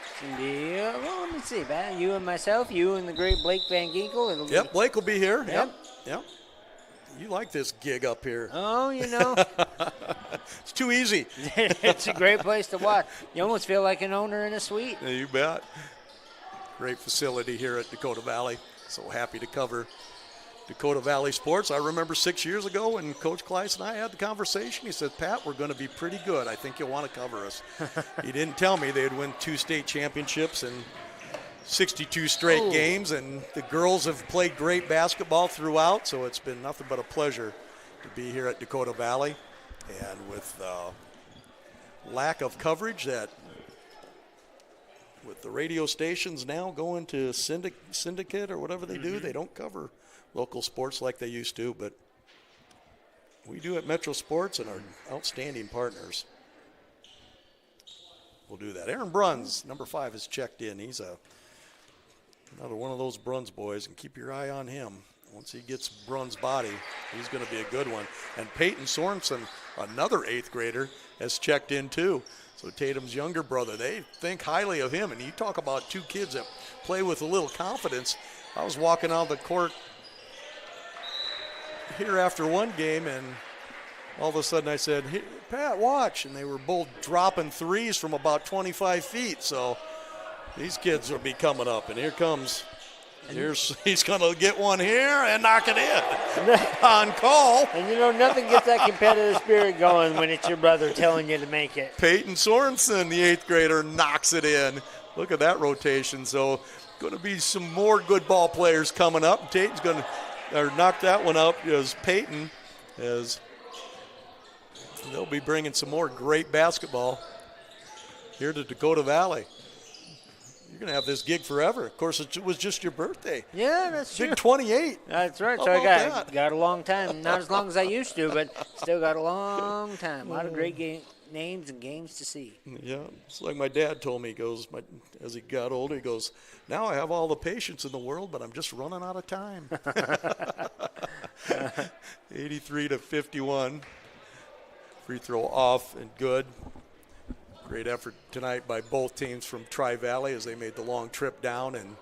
It's going to be, well, let me see, Pat. You and myself, you and the great Blake Van Ginkel. Yep, Blake will be here. Yep. You like this gig up here. Oh, you know. It's too easy. It's a great place to watch. You almost feel like an owner in a suite. Yeah, you bet. Great facility here at Dakota Valley. So happy to cover Dakota Valley sports. I remember 6 years ago when Coach Kleiss and I had the conversation. He said, Pat, we're going to be pretty good. I think you'll want to cover us. He didn't tell me they'd win 2 state championships and 62 straight games, and the girls have played great basketball throughout, so it's been nothing but a pleasure to be here at Dakota Valley. And with lack of coverage that with the radio stations now going to syndicate or whatever they do, they don't cover local sports like they used to, but we do at Metro Sports and our outstanding partners will do that. Aaron Bruns, number 5, is checked in. He's another one of those Bruns boys, and keep your eye on him. Once he gets Bruns' body, he's going to be a good one. And Peyton Sorensen, another 8th grader, has checked in too. So Tatum's younger brother, they think highly of him. And you talk about 2 kids that play with a little confidence. I was walking out the court here after one game, and all of a sudden I said, hey, Pat, watch. And they were both dropping threes from about 25 feet. So these kids will be coming up. And here comes, he's going to get one here and knock it in on call. And you know, nothing gets that competitive spirit going when it's your brother telling you to make it. Peyton Sorensen, the 8th grader, knocks it in. Look at that rotation. So going to be some more good ball players coming up. Peyton's going to knock that one out as Peyton, as they'll be bringing some more great basketball here to Dakota Valley. You're going to have this gig forever. Of course, it was just your birthday. Yeah, that's true. Big 28. That's right. How So I about got a long time. Not as long as I used to, but still got a long time. A lot of great names and games to see. Yeah, it's like my dad told me. He goes, as he got older, he goes, now I have all the patience in the world, but I'm just running out of time. 83-51. Free throw off and good. Great effort tonight by both teams from Tri-Valley as they made the long trip down, and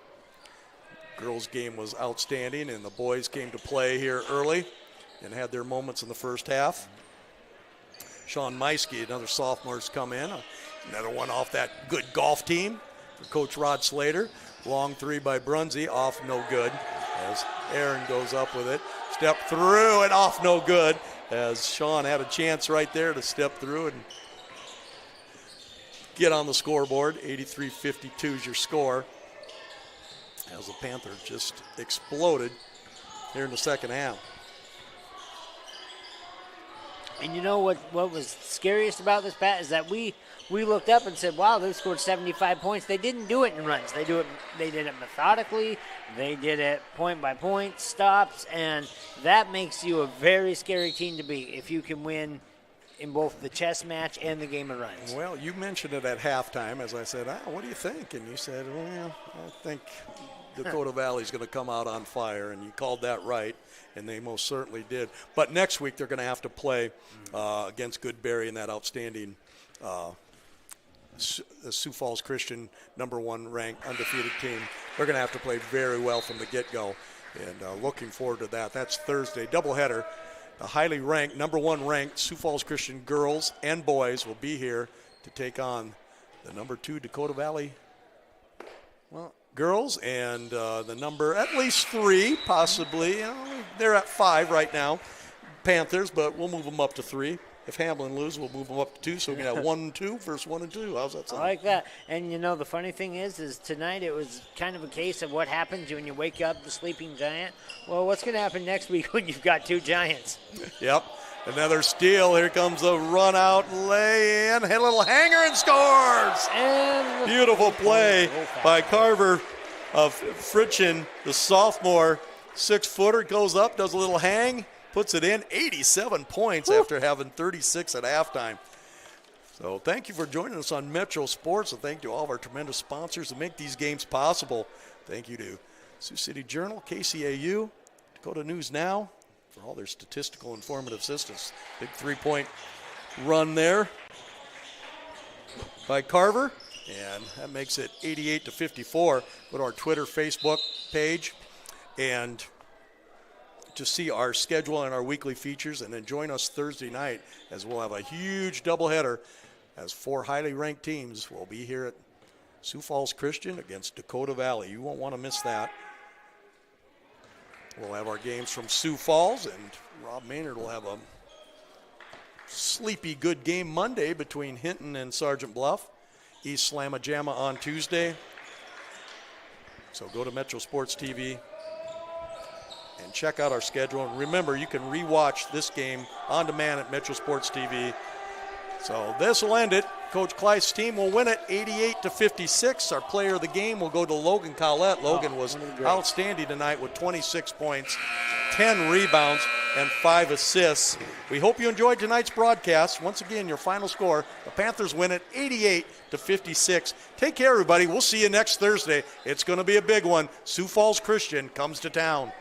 girls' game was outstanding, and the boys came to play here early and had their moments in the first half. Sean Meiske, another sophomore's come in. Another one off that good golf team for Coach Rod Slater. Long 3 by Brunsey, off no good as Aaron goes up with it. Step through and off no good as Sean had a chance right there to step through and get on the scoreboard. 83-52 is your score as the Panthers just exploded here in the second half. And you know what was scariest about this, Pat, is that we looked up and said, wow, they scored 75 points. They didn't do it in runs. They did it methodically. They did it point by point, stops, and that makes you a very scary team to beat if you can win in both the chess match and the game of runs. Well, you mentioned it at halftime, as I said, what do you think? And you said, well, I think Dakota Valley's going to come out on fire, and you called that right, and they most certainly did. But next week they're going to have to play against Goodberry in that outstanding Sioux Falls Christian #1 ranked undefeated team. They're going to have to play very well from the get-go, and looking forward to that. That's Thursday, doubleheader. The highly ranked, #1 ranked Sioux Falls Christian girls and boys will be here to take on the #2 Dakota Valley girls and the number at least 3, possibly. They're at 5 right now, Panthers, but we'll move them up to 3. If Hamlin loses, we'll move them up to 2, so we can have 1 and 2 versus 1 and 2. How's that sound? I like that. And, you know, the funny thing is tonight it was kind of a case of what happens when you wake up the sleeping giant. Well, what's going to happen next week when you've got 2 giants? Yep. Another steal. Here comes a run out, lay in, hit a little hanger and scores. And beautiful play by Carver of Fritchen, the sophomore. 6-footer goes up, does a little hang, puts it in. 87 points after having 36 at halftime. So thank you for joining us on Metro Sports, and thank you to all of our tremendous sponsors that make these games possible. Thank you to Sioux City Journal, KCAU, Dakota News Now, for all their statistical informative assistance. Big 3-point run there. by Carver, and that makes it 88-54. Go to our Twitter, Facebook page, and to see our schedule and our weekly features, and then join us Thursday night as we'll have a huge doubleheader as 4 highly ranked teams will be here at Sioux Falls Christian against Dakota Valley. You won't want to miss that. We'll have our games from Sioux Falls, and Rob Maynard will have a sleepy good game Monday between Hinton and Sergeant Bluff. East Slamma-Jamma on Tuesday. So go to Metro Sports TV and check out our schedule. And remember, you can rewatch this game on demand at Metro Sports TV. So this will end it. Coach Kleist's team will win it 88-56. Our player of the game will go to Logan Collette. Logan was outstanding tonight with 26 points, 10 rebounds, and 5 assists. We hope you enjoyed tonight's broadcast. Once again, your final score, the Panthers win it 88-56. Take care, everybody. We'll see you next Thursday. It's going to be a big one. Sioux Falls Christian comes to town.